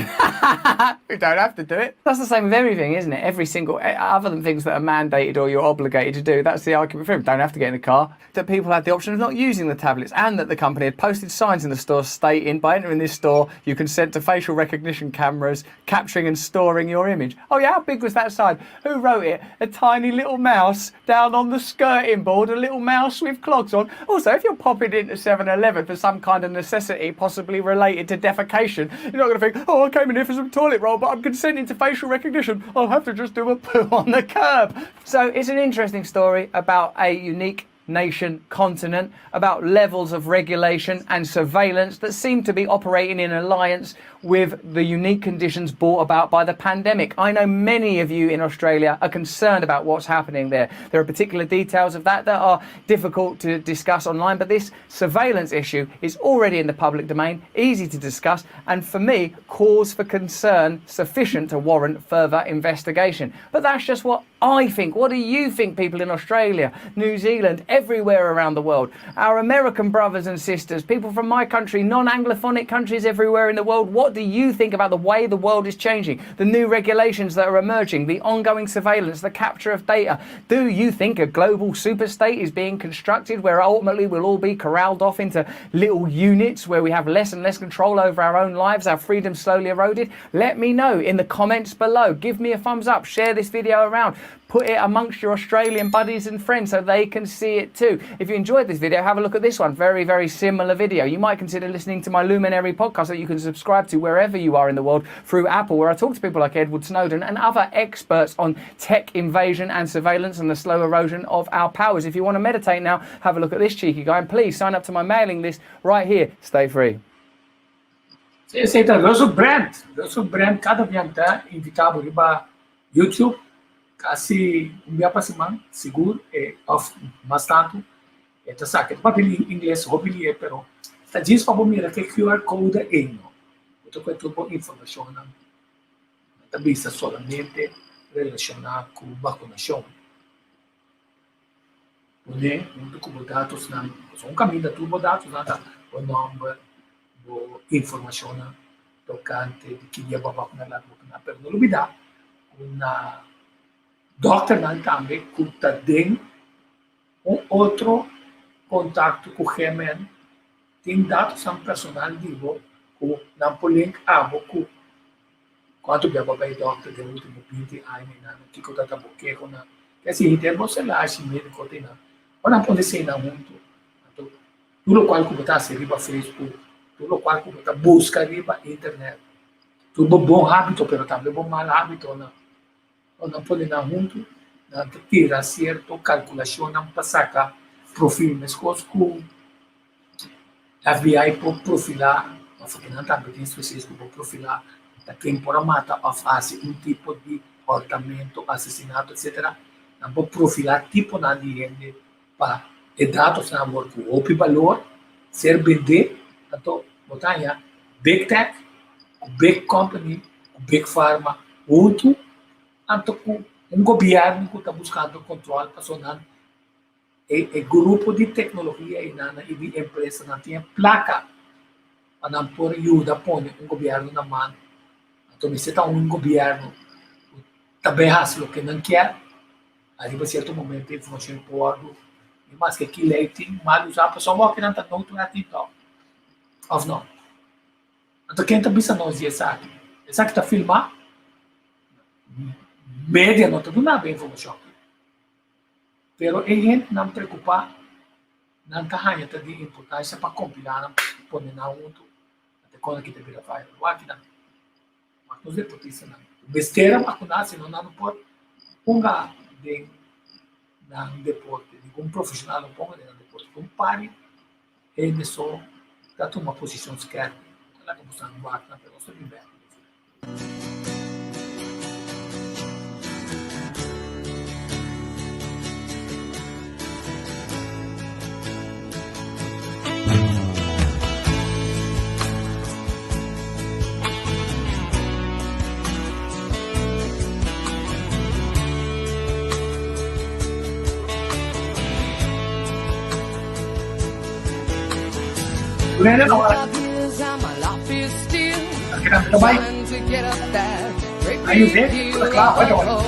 We don't have to do it. That's the same with everything, isn't it? Every single, other than things that are mandated or you're obligated to do, that's the argument for them. Don't have to get in the car. That people had the option of not using the tablets, and that the company had posted signs in the store stating, by entering this store, you consent to facial recognition cameras capturing and storing your image. Oh yeah, how big was that sign? Who wrote it? A tiny little mouse down on the skirting board, a little mouse with clogs on. Also, if you're popping into 7-Eleven for some kind of necessity, possibly related to defecation, you're not going to think, oh, I came in here for some toilet roll, but I'm consenting to facial recognition. I'll have to just do a poo on the curb. So it's an interesting story about a unique nation, continent, about levels of regulation and surveillance that seem to be operating in alliance with the unique conditions brought about by the pandemic. I know many of you in Australia are concerned about what's happening there. There are particular details of that are difficult to discuss online, but this surveillance issue is already in the public domain, easy to discuss, and for me, cause for concern sufficient to warrant further investigation. But that's just what I think. What do you think, people in Australia, New Zealand, everywhere around the world? Our American brothers and sisters, people from my country, non-Anglophonic countries everywhere in the world, what do you think about the way the world is changing, the new regulations that are emerging, the ongoing surveillance, the capture of data? Do you think a global superstate is being constructed where ultimately we'll all be corralled off into little units where we have less and less control over our own lives, our freedom slowly eroded? Let me know in the comments below. Give me a thumbs up, share this video around. Put it amongst your Australian buddies and friends so they can see it too. If you enjoyed this video, have a look at this one. Very, very similar video. You might consider listening to my Luminary podcast that you can subscribe to wherever you are in the world through Apple, where I talk to people like Edward Snowden and other experts on tech invasion and surveillance and the slow erosion of our powers. If you want to meditate now, have a look at this cheeky guy, and please sign up to my mailing list right here. Stay free. Então, eu sou Brand, cada vez invitado para YouTube. Kasi umia pa si man siguro of bastante ito sa akin papel inglês hobili pero ta diz pa bumira que QR code no ito ko tubo informação na tabisa solamente relacionado com vacinação né muito como dados na são caminho da tubo dados na o nome o informação tocante de que ia vacinar lá na pero não olvidar uma doctor também que tem outro contato com o Gemen, tem dados são personal vivo, que não podem abocar quanto bem vai doctor de último 20 anos na que conta tá boqueiro na que assim tem você lá assim médico tem na não pode ser na muito então tudo o qual como tá se riba Facebook, tudo o qual como tá busca riba internet. Tudo bom hábito, pero também bom mal hábito, não pode na junto, não tira certo calculação não passar profil mas com FBI por profilar, of que não também tem específico por profilar, da quem por mata ou faz tipo de orçamento, assassinato, etc. Não pode profilar tipo na gente para dados na work o valor ser vender, então botar já big tech, big company, big pharma, outro, então governo que está buscando controle para grupo de tecnologia e de empresa não tinha placa para não pôr ajuda põe governo na mão. Então você está governo também faz o que não quer, aí a certo momento a informação pode mas que aquilo aí tem mal usar para só que não está não tu então ou não. Então quem está pensando nós essa que está filmar média não está dando nada informação. Pero a gente não preocupa, não está de importância para compilar, pôr na outro, até quando que deveria fazer. O aqui não. Mas nós deportistas não. Besteira para cuidar, senão não pode ponga de deporte, de um profissional não ponga de deporte. Um pare, ele só está uma posição esquerda. Ela como está no barco, não pelo seu inverno. Are you there? Claro, vai tomar.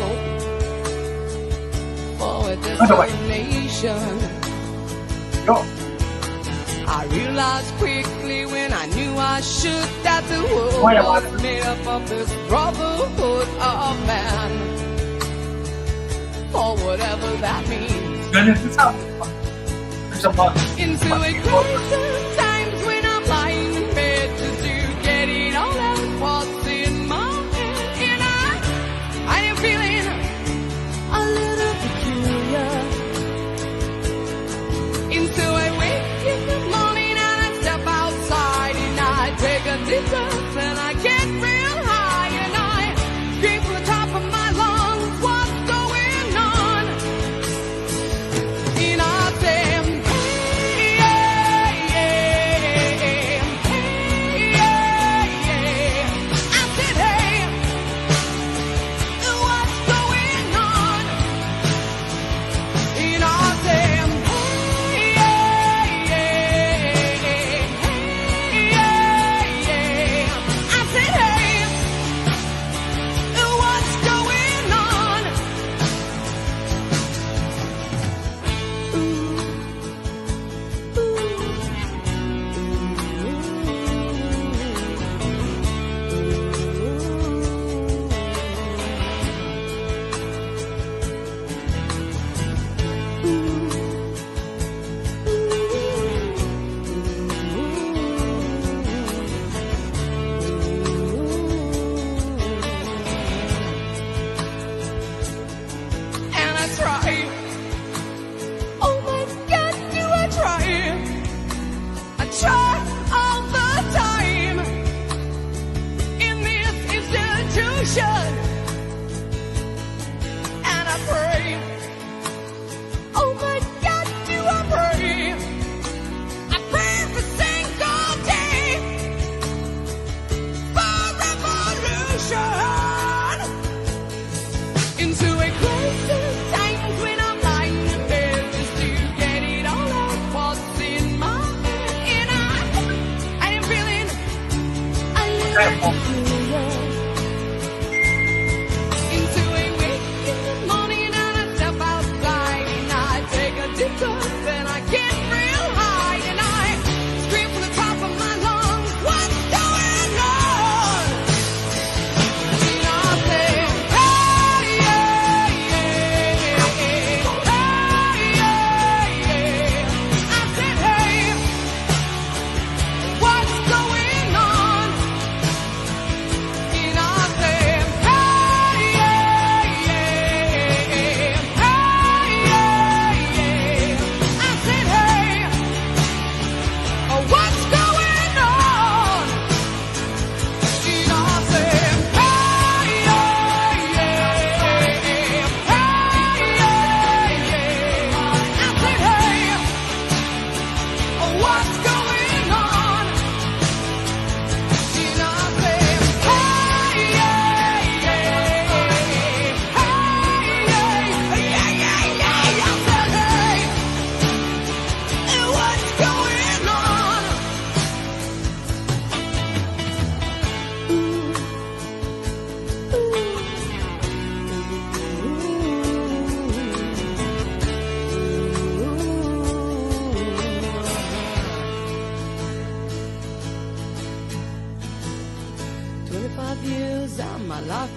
I realized quickly when I knew I should that the world was made up of this brotherhood of man. Or whatever that means. Into a crisis times when I'm lying in bed just to get it all out what's in my head. And I am feeling a little peculiar. Into a wake in the morning and I step outside and I take a deep breath and I get real high and I scream from the top of my lungs what's going on. And I say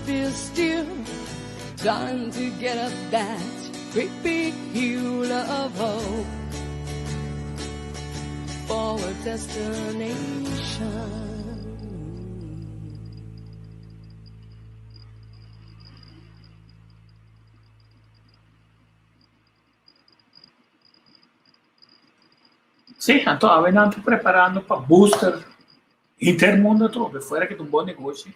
feel still trying to get up that great big hill of hope for a destination. Sì, tanto avevano preparando per booster intermundo troppe, fuori che un buon negozio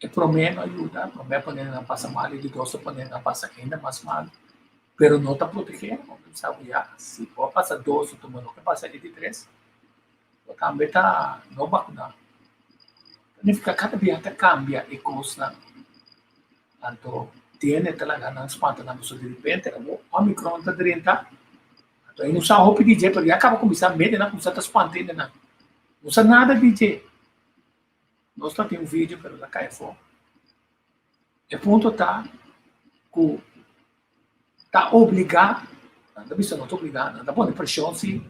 e per me aiuta, per me poner na passa male, di dosso poner na passa ainda mais mal, pero não está protegendo, sabe, já, se for passar 12, tu não quer passar de 3, também está não vacunado. Significa cada dia cambia e coisa, tanto tiene talaga ng espanta na gusto de repente, o Omicron está 30, então aí não sabe o que dizer, porque acaba começando a medo na coisa está espantando na. Não sabe nada dizer. Nós só temos um vídeo para lá cair fora. E ponto tá que tá obrigado, não não está obrigado, não pode pressão se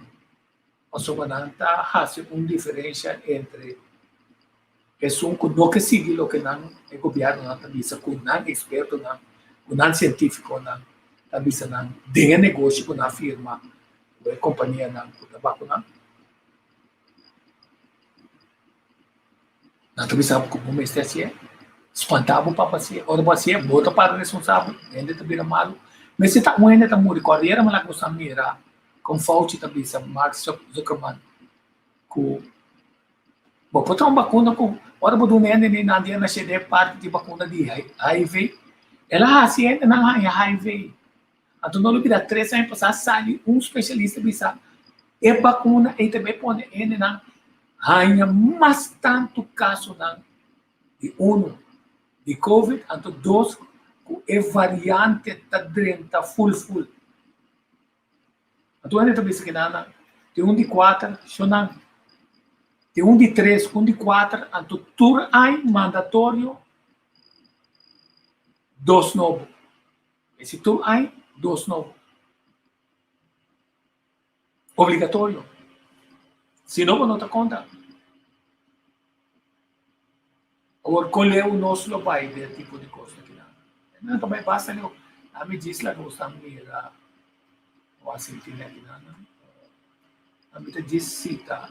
a sua não tá fazendo uma diferença entre pessoas que não que seguem o que não é governo não tá dizendo, que não é experto não, que não é científico não, tá dizendo não, tem negócio com a firma, com a companhia não, com o tabaco não. Não também sabe como é assim, espantava para passear, ora passear, bota para responsável, ainda também é malo, mas se tá ainda tá muito correria, mas lá gostamos de mirar, com Fauci também sabe, Mark Zuckerman, com, bom, botar uma vacuna com, ora botar um ainda na dia na CD parte de vacuna de HIV, ela assim ainda não há HIV, então não lhe dá 3 anos passar sai especialista bisa, e vacuna e também pode ainda não hanya mas tanto caso de de COVID, anto 2 com a variante tá drenta full. Anto ainda também se nada, tem de 4, chonan, tem de 3, de 4, anto tur ai mandatório 2 novo. Esse tur ai 2 novo. Obrigatório. Se não, não te conta. Ou colher o nosso trabalho desse tipo de coisa aqui. Não, também basta, a me diz lá que você mira o assentir aqui. A me diz cita.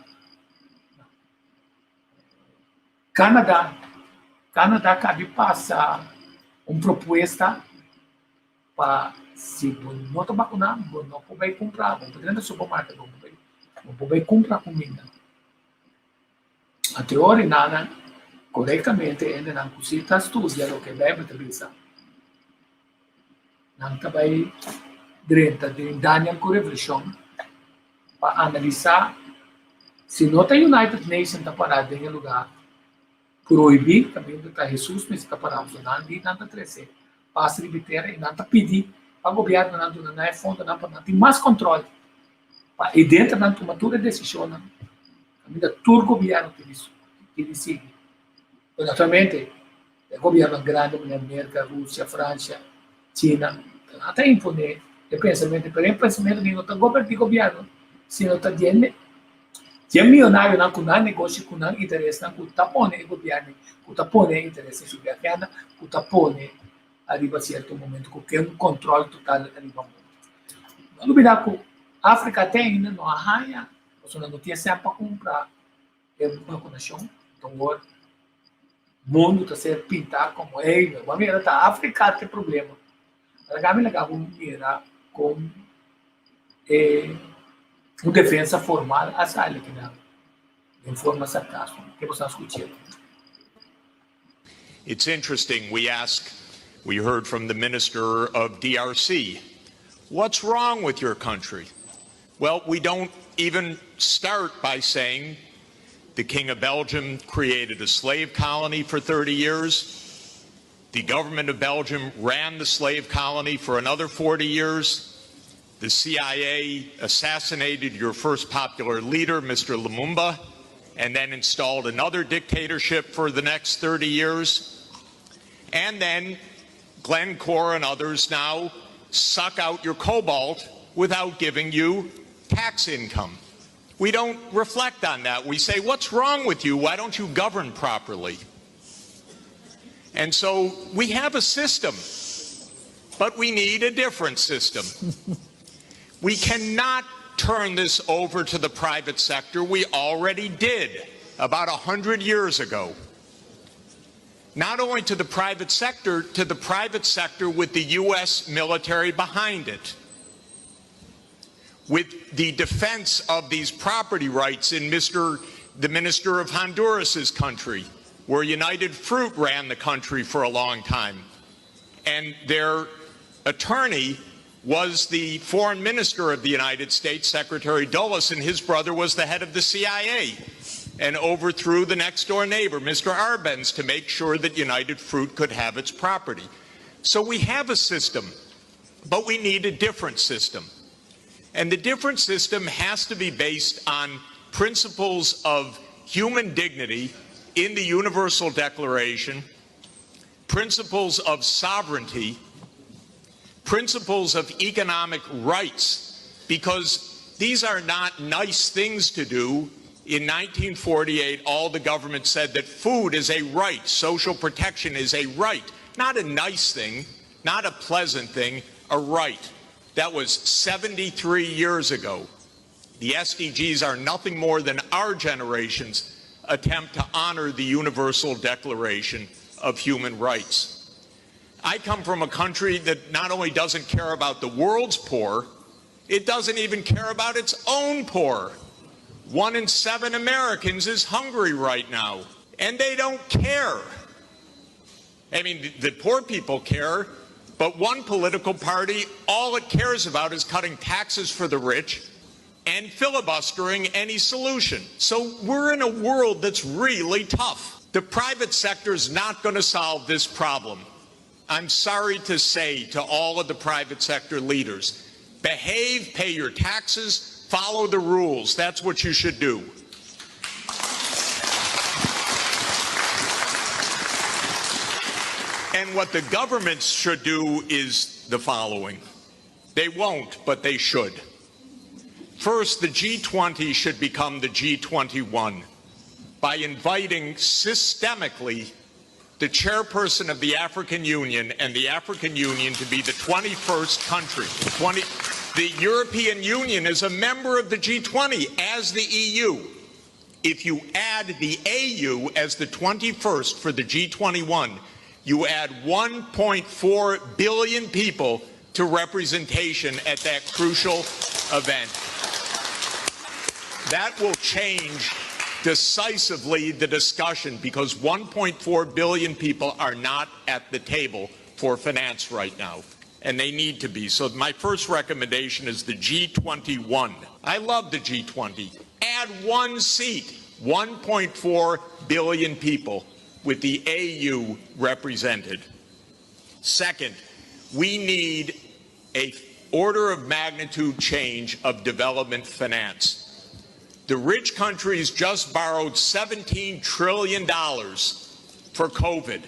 Canadá cabe passar uma proposta para se não está vacunado, não pode comprar, não pode ir no supermercado, não pode comprar comida. A teoria nada corretamente ainda não consiga estudar o que deve utilizar. Não vai direito de dar com a revolução para analisar se não tem United Nations está parado em lugar proibir também está Jesus mas está parado não de nada crescer passa de bitéria e não está pedir para o governo não é fundo não para ter mais controle e dentro da tomatura de decisão ainda todo o governo que decide. Naturalmente, o governo grande, a América, Rússia, França, China, até imponer o pensamento, por exemplo, o pensamento de não governo, se não está dizendo, se é milionário, não com negócio, com interesse, não com tapone o governo, com tapone interesse sobre a guerra, com tapone arriba a certo momento, com que um controle total arriba ao mundo. Não duvidar que a África tem ainda, não arranha, você não tinha sempre para comprar a vacunação, então agora o mundo está sendo pintado como ele, a maneira da África tem problema. A Gama legal mirar com uma defesa formal a sair aqui em forma sarcástica, que você está discutindo. It's interesting, we heard from the minister of DRC. What's wrong with your country? Well, we don't even start by saying the King of Belgium created a slave colony for 30 years. The government of Belgium ran the slave colony for another 40 years. The CIA assassinated your first popular leader, Mr. Lumumba, and then installed another dictatorship for the next 30 years. And then Glencore and others now suck out your cobalt without giving you tax income. We don't reflect on that. We say, what's wrong with you? Why don't you govern properly? And so we have a system, but we need a different system. We cannot turn this over to the private sector. We already did about 100 years ago. Not only to the private sector with the U.S. military behind it, with the defense of these property rights in the Minister of Honduras's country, where United Fruit ran the country for a long time. And their attorney was the foreign minister of the United States, Secretary Dulles, and his brother was the head of the CIA and overthrew the next door neighbor, Mr. R.A.I.S, to make sure that United Fruit could have its property. So we have a system, but we need a different system. And the different system has to be based on principles of human dignity in the Universal Declaration, principles of sovereignty, principles of economic rights, because these are not nice things to do. In 1948, all the government said that food is a right, social protection is a right, not a nice thing, not a pleasant thing, a right. That was 73 years ago. The SDGs are nothing more than our generation's attempt to honor the Universal Declaration of Human Rights. I come from a country that not only doesn't care about the world's poor, it doesn't even care about its own poor. 1 in 7 Americans is hungry right now, and they don't care. I mean, the poor people care, but one political party, all it cares about is cutting taxes for the rich and filibustering any solution. So we're in a world that's really tough. The private sector is not going to solve this problem. I'm sorry to say to all of the private sector leaders, behave, pay your taxes, follow the rules. That's what you should do. And what the governments should do is the following. They won't, but they should. First, the G20 should become the G21 by inviting systemically the chairperson of the African Union and the African Union to be the 21st country. The European Union is a member of the G20 as the EU. If you add the AU as the 21st for the G21, you add 1.4 billion people to representation at that crucial event. That will change decisively the discussion, because 1.4 billion people are not at the table for finance right now, and they need to be. So my first recommendation is the G21. I love the G20. Add one seat, 1.4 billion people with the AU represented. Second, we need an order of magnitude change of development finance. The rich countries just borrowed $17 trillion for COVID.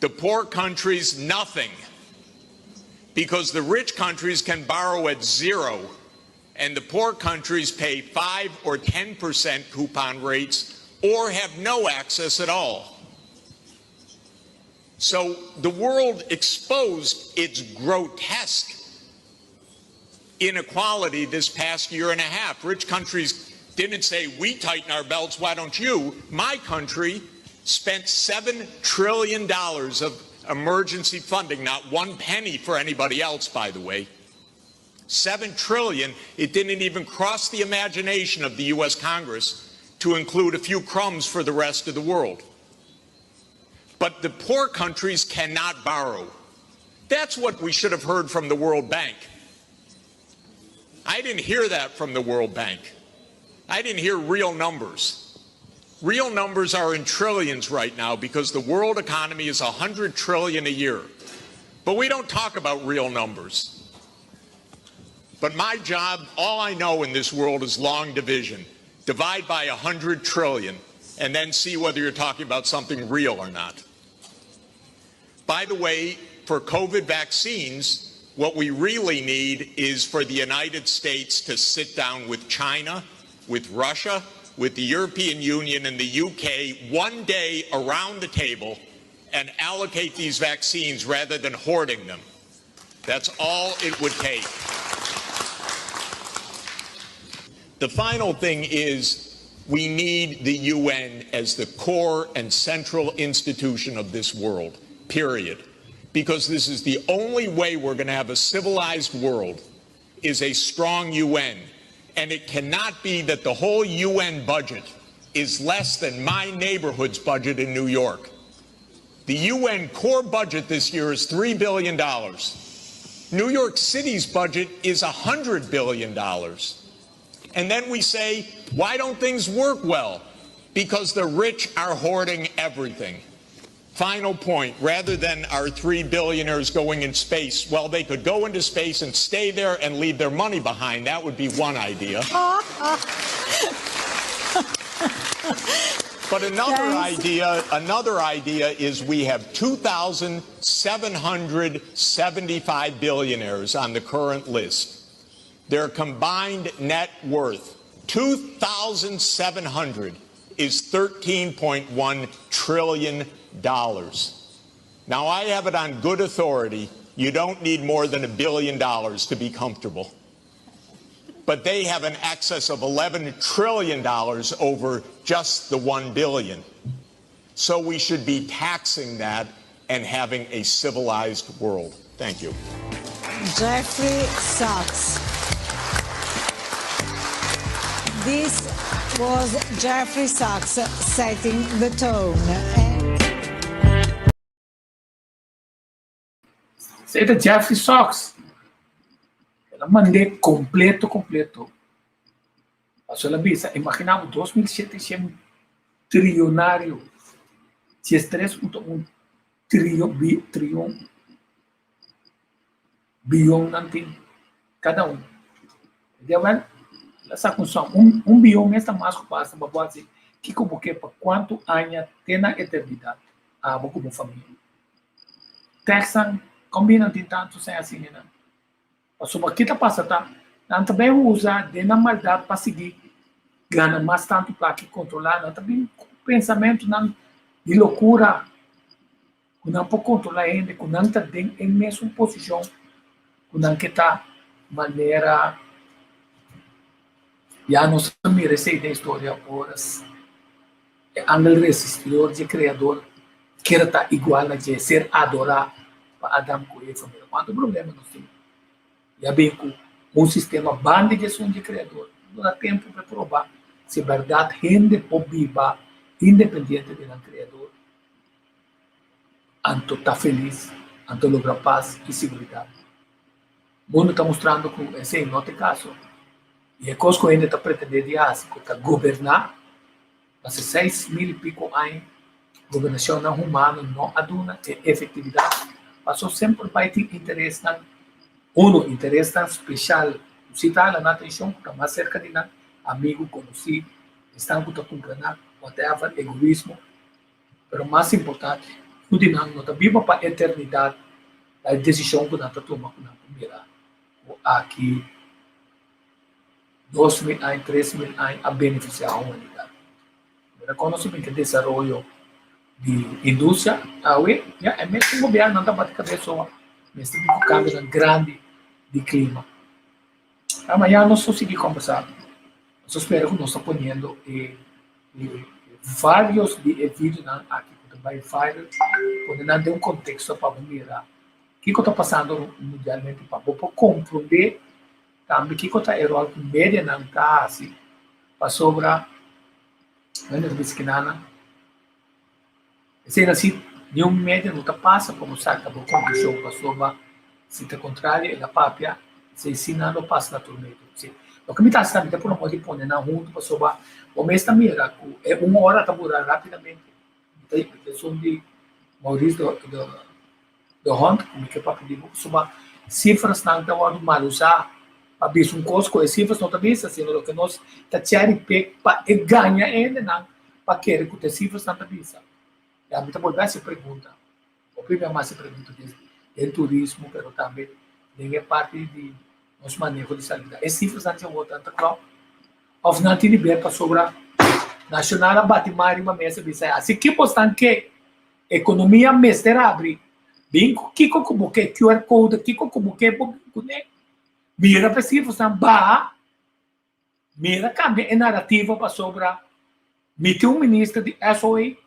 The poor countries, nothing. Because the rich countries can borrow at 0, and the poor countries pay 5 or 10% coupon rates or have no access at all. So the world exposed its grotesque inequality this past year and a half. Rich countries didn't say, we tighten our belts, why don't you? My country spent $7 trillion of emergency funding, not one penny for anybody else, by the way. $7 trillion, it didn't even cross the imagination of the U.S. Congress to include a few crumbs for the rest of the world. But the poor countries cannot borrow. That's what we should have heard from the World Bank. I didn't hear that from the World Bank. I didn't hear real numbers. Real numbers are in trillions right now because the world economy is $100 trillion a year. But we don't talk about real numbers. But my job, all I know in this world is long division. Divide by 100 trillion and then see whether you're talking about something real or not. By the way, for COVID vaccines, what we really need is for the United States to sit down with China, with Russia, with the European Union and the UK one day around the table and allocate these vaccines rather than hoarding them. That's all it would take. The final thing is we need the UN as the core and central institution of this world, period. Because this is the only way we're going to have a civilized world, is a strong UN. And it cannot be that the whole UN budget is less than my neighborhood's budget in New York. The UN core budget this year is $3 billion. New York City's budget is $100 billion. And then we say, why don't things work well? Because the rich are hoarding everything. Final point, rather than our 3 billionaires going in space, well, they could go into space and stay there and leave their money behind. That would be one idea. But another idea is we have 2,775 billionaires on the current list. Their combined net worth, 2,700, is $13.1 trillion. Now, I have it on good authority, you don't need more than $1 billion to be comfortable. But they have an excess of $11 trillion over just the $1 billion. So we should be taxing that and having a civilized world. Thank you. Jeffrey Sachs. This was Jeffrey Sachs setting the tone. Seda Jeffrey Sachs. Ela mandei completo. Passou ela bisa, imaginamos 2007 ser trilionário. Se é 3.1 bilhão nanti cada um. Entendeu? Essa função, um bilhão mesmo mais que passa, mas pode dizer que como que para quanto anos tem na eternidade, vou como família. Texan combina de tanto sem assim, né? Passou aqui tá passa tá, não também usa de na maldade para seguir, ganha mais tanto para que controlar, não também pensamento não de loucura, não pode controlar ainda, que não está em mesma posição, que não que tá maneira já não se merece da história horas. Angel resistiu de criador, que era igual a de ser adorar para Adão com a família. Quanto problema nós temos? Já bem com um sistema bande de som de criador. Não dá tempo para provar se verdade rende por viva, independente do criador. Anto está feliz, anto logra paz e segurança. O mundo está mostrando que esse não é o caso. E a coisa que ainda está pretendendo é governar, há 6.000 e pico anos, governação não humana, não aduna, tem efetividade, passou sempre vai ter interesse, interesse especial, se está na atenção, está mais cerca de nós, amigo, conhecido, estão com ganhar, whatever, egoísmo, mas o mais importante, não está viva para a eternidade, a decisão que nós está tomando, que nós primeira, aqui, 2.000 anos, 3.000 anos a beneficiar a humanidade. Reconhecimento que desenvolvimento de indústria, é mesmo o governo não está batendo cabeça, mas tem um cambio grande de clima. Amanhã nós vamos seguir conversando. Eu espero que nós estamos ponendo vários vídeos aqui que vai viral, onde nós damos um contexto para mirar o que está passando mundialmente, para compreender também que está errado que média não está assim, para sobrar, não é bisquinana. Se assim, nenhum média não está passa, como sabe, para conclusão, para sobrar, se está contrário, ela papia, se ensina, não passa na turma. O que me está sendo, por amor de pôr na junto, para sobrar, o mês está mira, é uma hora está mudando rapidamente. Eu sou de Maurício do Hunt, como que é para pedir, sobre cifras não estão mal usar. Abis um costo, as cifras não também assim, o que nós está cherry pick para ganhar ainda não, para querer que as cifras não também são. E a gente pode se pergunta, o primeiro mais se pergunta do turismo, mas também tem parte de nosso manejo de saúde. As cifras não são tanto claro, of não tem liberdade para sobrar nacional a bater mais uma mesa bisa. Assim que postan que economia miserabile. Bem, kiko kubuke QR code, kiko kubuke bukune. Mira preciso samba, mira cambia a narrativa para sobra. Mite ministro de SOE,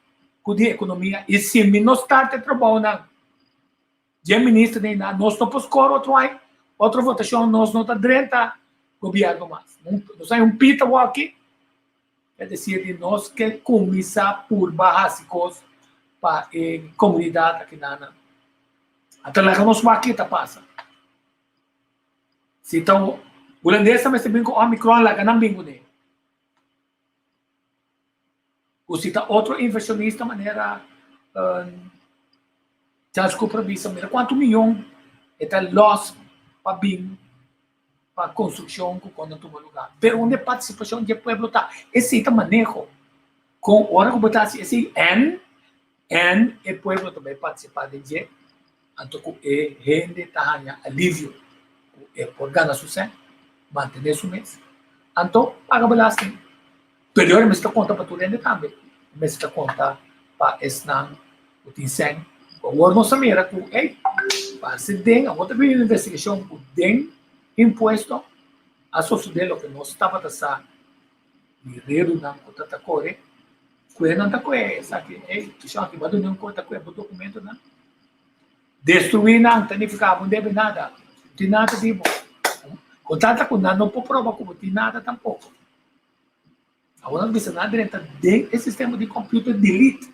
de economia, e se me não está trabalhando, já ministro de nada, nós não podemos correr outra votação, nós não está dentro do governo mais. Nós temos pita aqui, é dizer, nós que começar por básicos para a comunidade aqui na até lá que nós aqui está passa. Se então, o holandês também se bem com o Omicron lá que não bem com ele. Ou se está outro inversionista maneira já desculpa vista maneira quanto milhão está loss para bem para construção com quando toma lugar. Pero onde participação do povo está esse está manejo com hora que botar esse N o povo também participar de je então é rende tahanha alívio é por ganhar sucesso manter isso mês então paga belasting Periode me está conta para tu rende também me está conta para esnan o tinseng o órgão samira com para se den a outra vez investigação com den imposto a sociedade que nós estava dessa mireiro na conta da core não está com sabe que chama que vai não conta com o documento não destruir não tem ficar não deve nada tem nada de bom contato com não pode provar como tem nada tampouco agora não precisa nada dentro do sistema de computer delete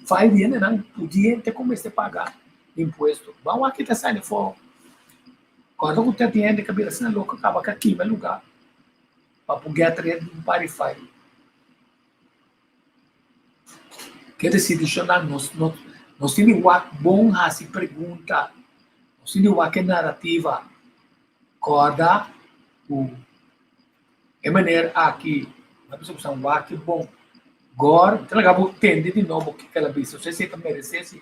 vai vir não podia ter como você pagar imposto vamos aqui tá saindo fora quando você tem de cabeça na louca acaba que aqui vai lugar para poder atrair um parify que decidicionar nós temos bom a se pergunta nós temos que narrativa corda o é maneira aqui a pessoa que são que bom agora acabou tende de novo que aquela vez você se merece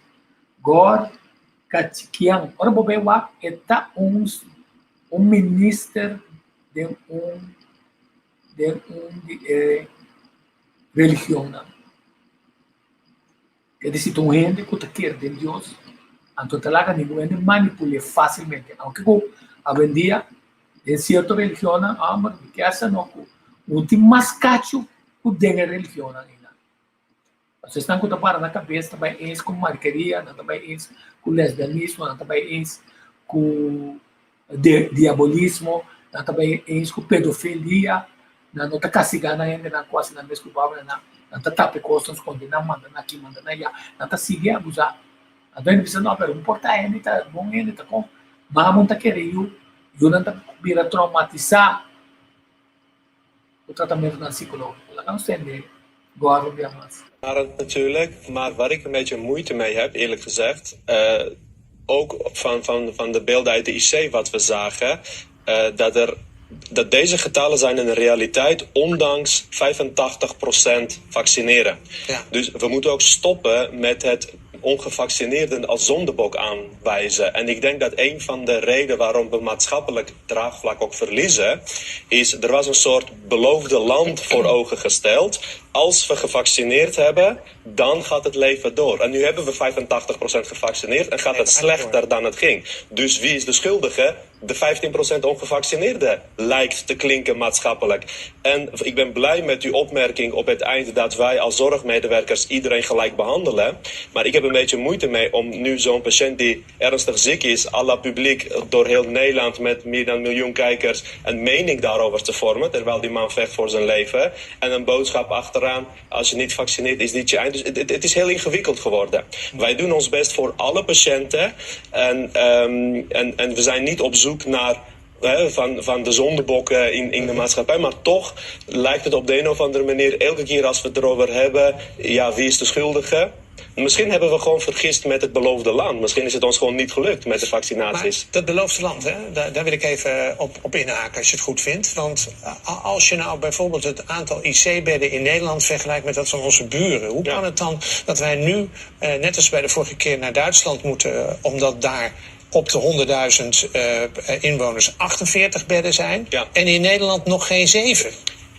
agora Kachikiang, ora bobe wa eta ministro de religião não que diz um gente que quer de Deus então talaga ninguém manipula facilmente aunque a vendia em certa religião mas que essa não o tem mais cacho o dengue religião ainda vocês estão com a para na cabeça também é com marqueria também é com lesbianismo também é com diabolismo também é com pedofilia não está castigando ainda na quase na mesma palavra não está tapando costas condenando mandando aqui mandando aí não está seguindo abusar então precisa não pero importa ele está bom ele está com mas não está querendo eu não está vira traumatizar o tratamento na psicologia ela não entende agora mas Natuurlijk, maar waar ik een beetje moeite mee heb, eerlijk gezegd, ook van de beelden uit de IC wat we zagen, dat deze getallen zijn in de realiteit ondanks 85% vaccineren. Ja. Dus we moeten ook stoppen met het ongevaccineerden als zondebok aanwijzen. En ik denk dat een van de redenen waarom we maatschappelijk draagvlak ook verliezen, is er was een soort beloofde land voor ogen gesteld. Als we gevaccineerd hebben, dan gaat het leven door. En nu hebben we 85% gevaccineerd en gaat het slechter dan het ging. Dus wie is de schuldige? De 15% ongevaccineerde lijkt te klinken maatschappelijk. En ik ben blij met uw opmerking op het eind dat wij als zorgmedewerkers iedereen gelijk behandelen. Maar ik heb een beetje moeite mee om nu zo'n patiënt die ernstig ziek is, à la publiek door heel Nederland met meer dan 1 miljoen kijkers, een mening daarover te vormen, terwijl die man vecht voor zijn leven. En een boodschap achteraan, als je niet vaccineert is dit je eind. Dus het is heel ingewikkeld geworden. Wij doen ons best voor alle patiënten en we zijn niet op zoek naar van de zondebokken in de maatschappij, maar toch lijkt het op de een of andere manier elke keer als we het erover hebben, ja, wie is de schuldige? Misschien hebben we gewoon vergist met het beloofde land. Misschien is het ons gewoon niet gelukt met de vaccinaties. Maar dat beloofde land, hè, daar wil ik even op inhaken als je het goed vindt. Want als je nou bijvoorbeeld het aantal IC-bedden in Nederland vergelijkt met dat van onze buren. Hoe kan het dan dat wij nu, net als bij de vorige keer, naar Duitsland moeten, omdat daar op de 100.000 inwoners 48 bedden zijn. Ja. En in Nederland nog geen 7.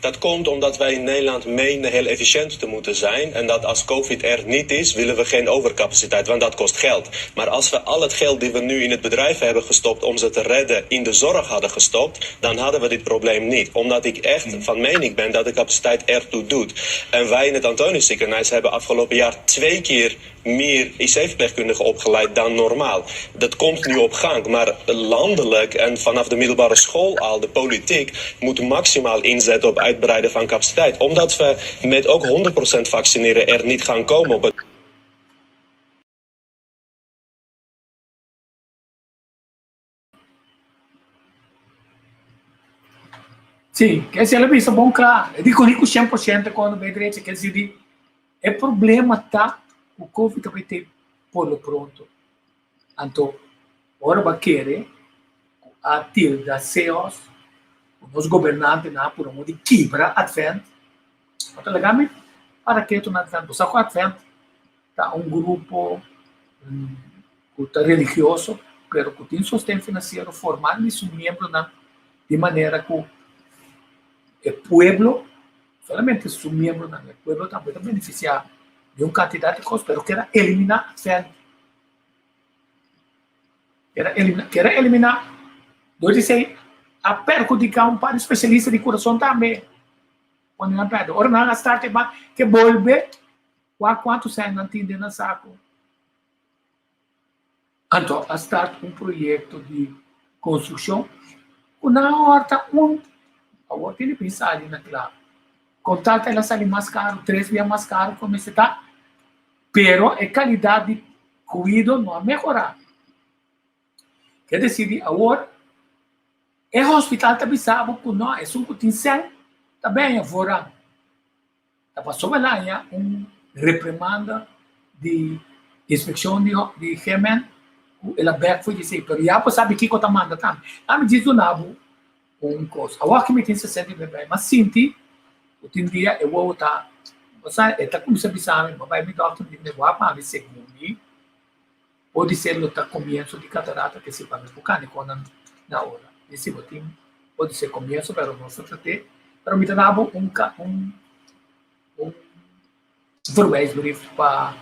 Dat komt omdat wij in Nederland menen heel efficiënt te moeten zijn. En dat als COVID er niet is, willen we geen overcapaciteit, want dat kost geld. Maar als we al het geld die we nu in het bedrijf hebben gestopt om ze te redden, in de zorg hadden gestopt, dan hadden we dit probleem niet. Omdat ik echt van mening ben dat de capaciteit ertoe doet. En wij in het Antonius ziekenhuis hebben afgelopen jaar 2 keer meer IC-verpleegkundigen opgeleid dan normaal. Dat komt nu op gang, maar landelijk en vanaf de middelbare school al, de politiek moet maximaal inzetten op uitbreiden van capaciteit. Omdat we met ook 100% vaccineren er niet gaan komen op het... Sim, quer dizer, ela pensa, bom, claro, eu digo que 100% quando vai direito, quer dizer, é problema tá, o Covid vai ter polo pronto. Então, ora vai querer a tilda CEOs, os governantes na por um de quebra advent, até legalmente, para que tu na advent, só com advent, tá grupo religioso, pero que tem sustento financeiro formal e seu membro na de maneira que o pueblo, solamente su miembro del pueblo también puede beneficiar de una cantidad de cosas, pero quiera eliminar advent. Quiera eliminar, eu disse, a perjudicar um par de especialistas de coração também. Quando não perde, ora não gastar que volve, quanto sai não tem na saco. Então, a start projeto de construção, na horta, a horta ele pensa ali naquela, contato ela sai mais caro, 3 vezes mais caro, como está, pero a qualidade de cuidado não vai melhorar. Quer dizer, agora, o hospital também sabe que não é um que tem sangue, também é fora. Tá passou lá, reprimanda de inspeção de gemen, ela back foi dizer, pero já sabe que está mandando também. A me diz do nabo, coisa. Agora que me tem 60 bem, mas sinti, o tem dia eu vou estar, você está começando a pensar, mas vai me dar outro dia, vou para me segundo, pode ser no começo de catarata que se vai me focar na hora. Esse botim pode ser começo, pero não se trate, pero me dá um verwijsbrief para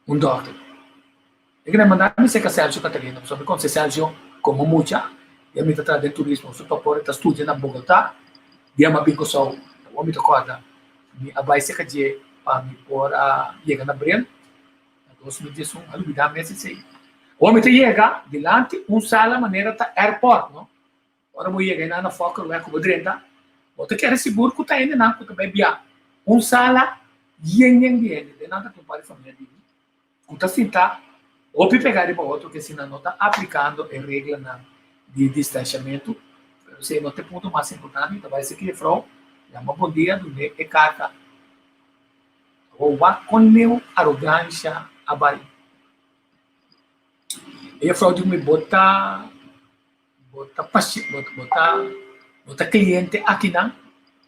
doutor. Eu queria mandar me ser Sérgio Catarina, sobre como se Sérgio como muita, e me trata de turismo, só para poder estudar na Bogotá, dia uma bico só, o me toca me abai se que para me por a chegar na Breno, 2011, alubidar meses aí. O homem chega delante sala maneira tá airport, não? Ora vou chegar na foca, lá com o drenta, o te quer seguro que tá indo na que vai via. Sala yen de nada tu para família dele. Kuta sinta ou pegar de outro que se não está aplicando a regra de distanciamento, você não tem ponto mais importante, então vai ser que frau, já uma bom dia do é carta. Ou vá com meu arrogância abai. E a frau de me botar cliente aqui não.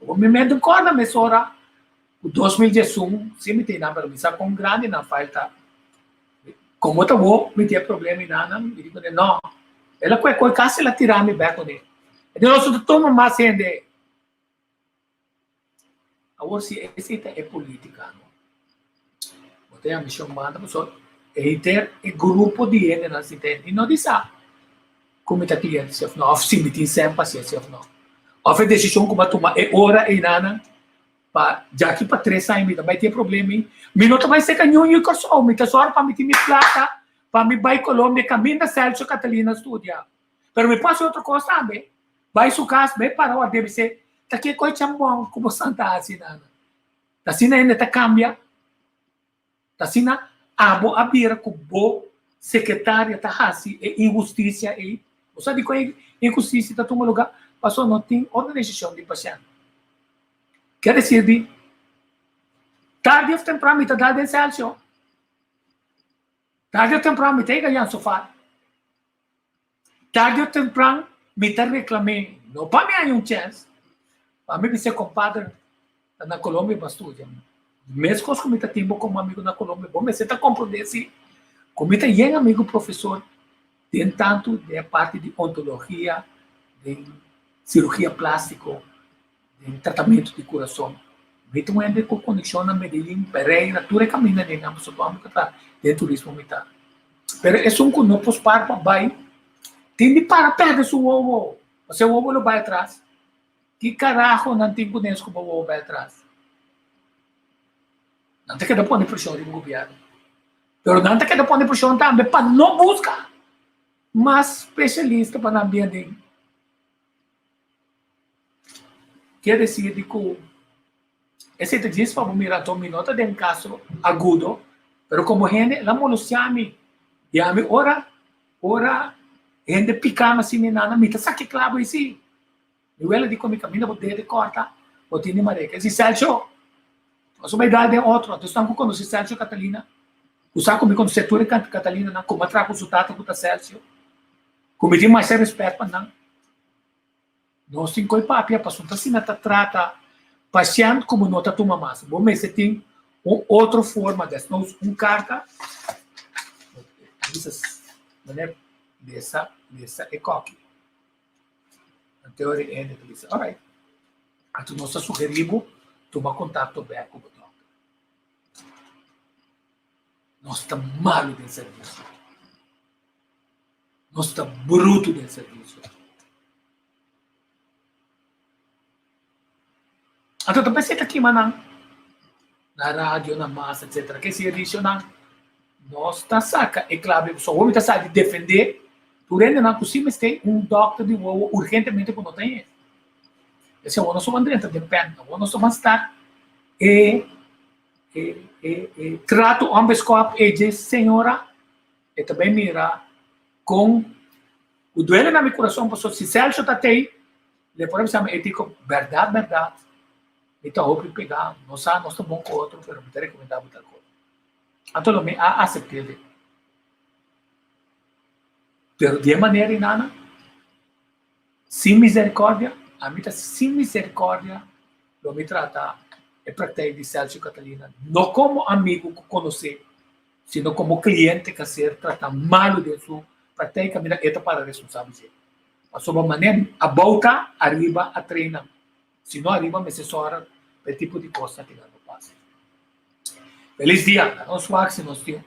O me medo corda me sora. O 2011 se me tem na permissa com grande na falta. Como tá bom, me tem problema não, me digo não. Ela coi casa ela tirar me back on it. E nós toma mais ainda. Agora se esse é política, não. Tem a missão manda pessoa ter um grupo de gente na cidade e não diz como está cliente se não of sim tem sempre paciência não of decisão como tomar é hora e nada para já que para 3 anos vai ter problema me não vai ser canhão e corso me tá só para me ter plata para me vai Colômbia caminho da Sérgio Catalina estudar pero me passa outra coisa também vai su casa vai para o deve ser tá que coisa bom como santa assim nada assim ainda tá cambia Tasina abo abira com bo secretária tá assim e injustiça e você diz que injustiça tá tomando lugar passou não tem organização de paciente quer dizer de tarde ou temprano tá dando Sérgio tarde ou temprano me tem ganhar sofá tarde ou temprano me tá reclamando não para mim chance para mim ser compadre na Colômbia bastante mesmo com os comitativo como amigo na Colômbia, bom, mas você está compreendendo como tem amigo professor, tem tanto de parte de ontologia, de cirurgia plástica, de tratamento de coração. Vito mo ende com conexão na Medellín, Pereira, tudo é caminho de nós, vamos para de turismo militar. Pero é um que não pode parar para vai, tem de parar perto do ovo. Você o ovo não vai atrás. Que carajo não tem conhecimento como o ovo vai atrás? Não tem que dar pressão do governo. Pero não tem que dar pressão também para não buscar mais especialistas para o ambiente. Quer dizer que esse diz para mirar tão minuto de um caso agudo, pero como gente, la molestiami, yami ora, gente picama assim nana, mita saque clavo esse. Eu ela digo me caminha por dentro corta, o tini mareca. Esse Celso, a sua idade é outro, tu estão com o Celso Catalina. O saco me com setor Catalina, na como atraco o tata com o Celso. Como tem mais respeito para não. Nós temos que papia para sunta assim na trata paciente como nota toma massa. Bom, mas você tem outra forma dessa, nós carta dessa é coque. A teoria é de alright. Então nós sugerimos tomar contato bem com o doutor. Nós estamos mal do serviço. Nós estamos bruto do serviço. Então, também você está aqui, manang, na rádio, na massa, etc. Que se diz, nós está saca, é claro, só vamos estar de defender, durante na cozinha tem doctor de voo urgentemente quando tem. Esse é o nosso mandante, depende, o nosso estar trato ambescope e diz, senhora, e também mira com o duelo na meu coração, se Celso está aí, depois me ético, verdade. Então, eu pegar, nós estamos bom com o outro, mas me recomendar muita coisa. Então, eu aceitei. Mas, de maneira inana, sem misericórdia, a mim sem misericórdia, eu me tratar e praticei de Celso Catalina, não como amigo que conheci, sino como cliente que ser tratar mal de sua praticei que a minha é para responsabilizar. A sua maneira, a volta, arriba, a treinar. Se não arriba, me assessora o tipo de coisa que não passa. Feliz dia! Nós wax, nós temos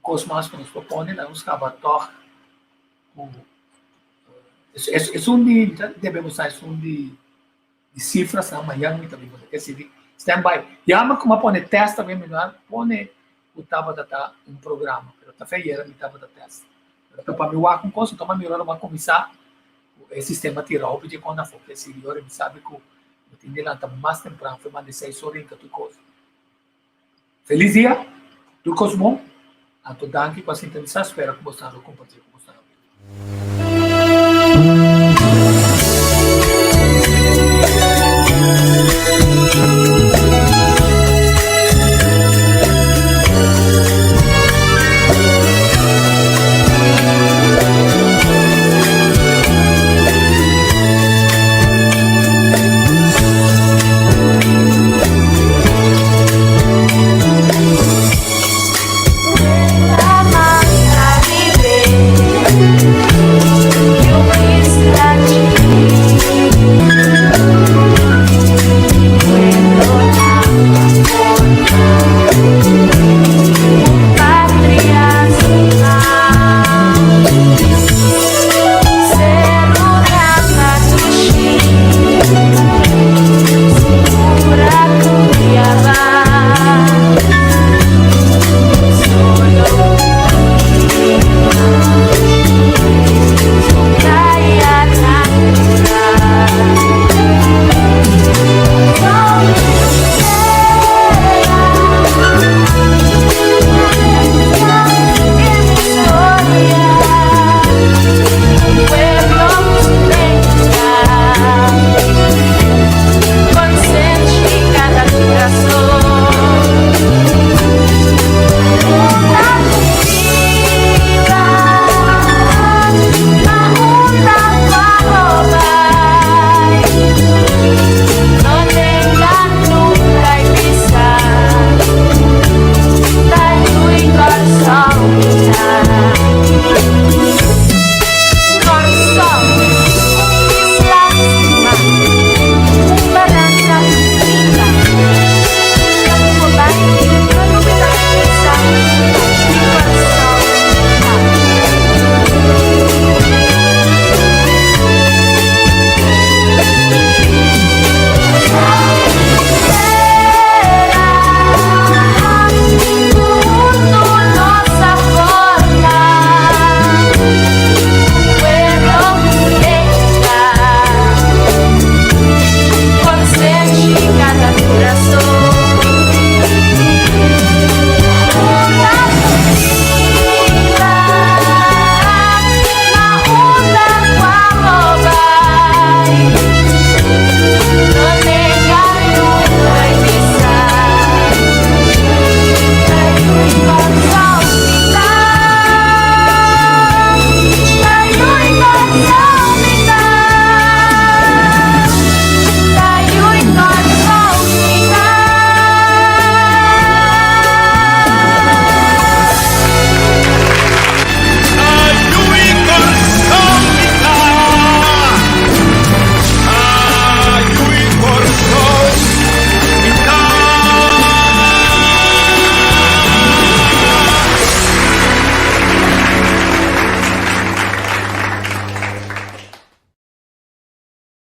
cosmos que nos propõe, nós acabamos é de, devemos usar de cifras, amanhã, muito bem, esse stand-by. Yama como põe teste também, melhor, põe o tava da programa, pero tá feia, me tava da teste. Então, para me usar com coisa, então, melhor uma começar o sistema tirar o vídeo quando for, porque se ele sabe que eu tenho de lançar mais temprano, foi mais de 6 horas em que tu coisa. Feliz dia, tudo coisa bom. A tu danke com a sintonizar, espero que você não compartilhe com você.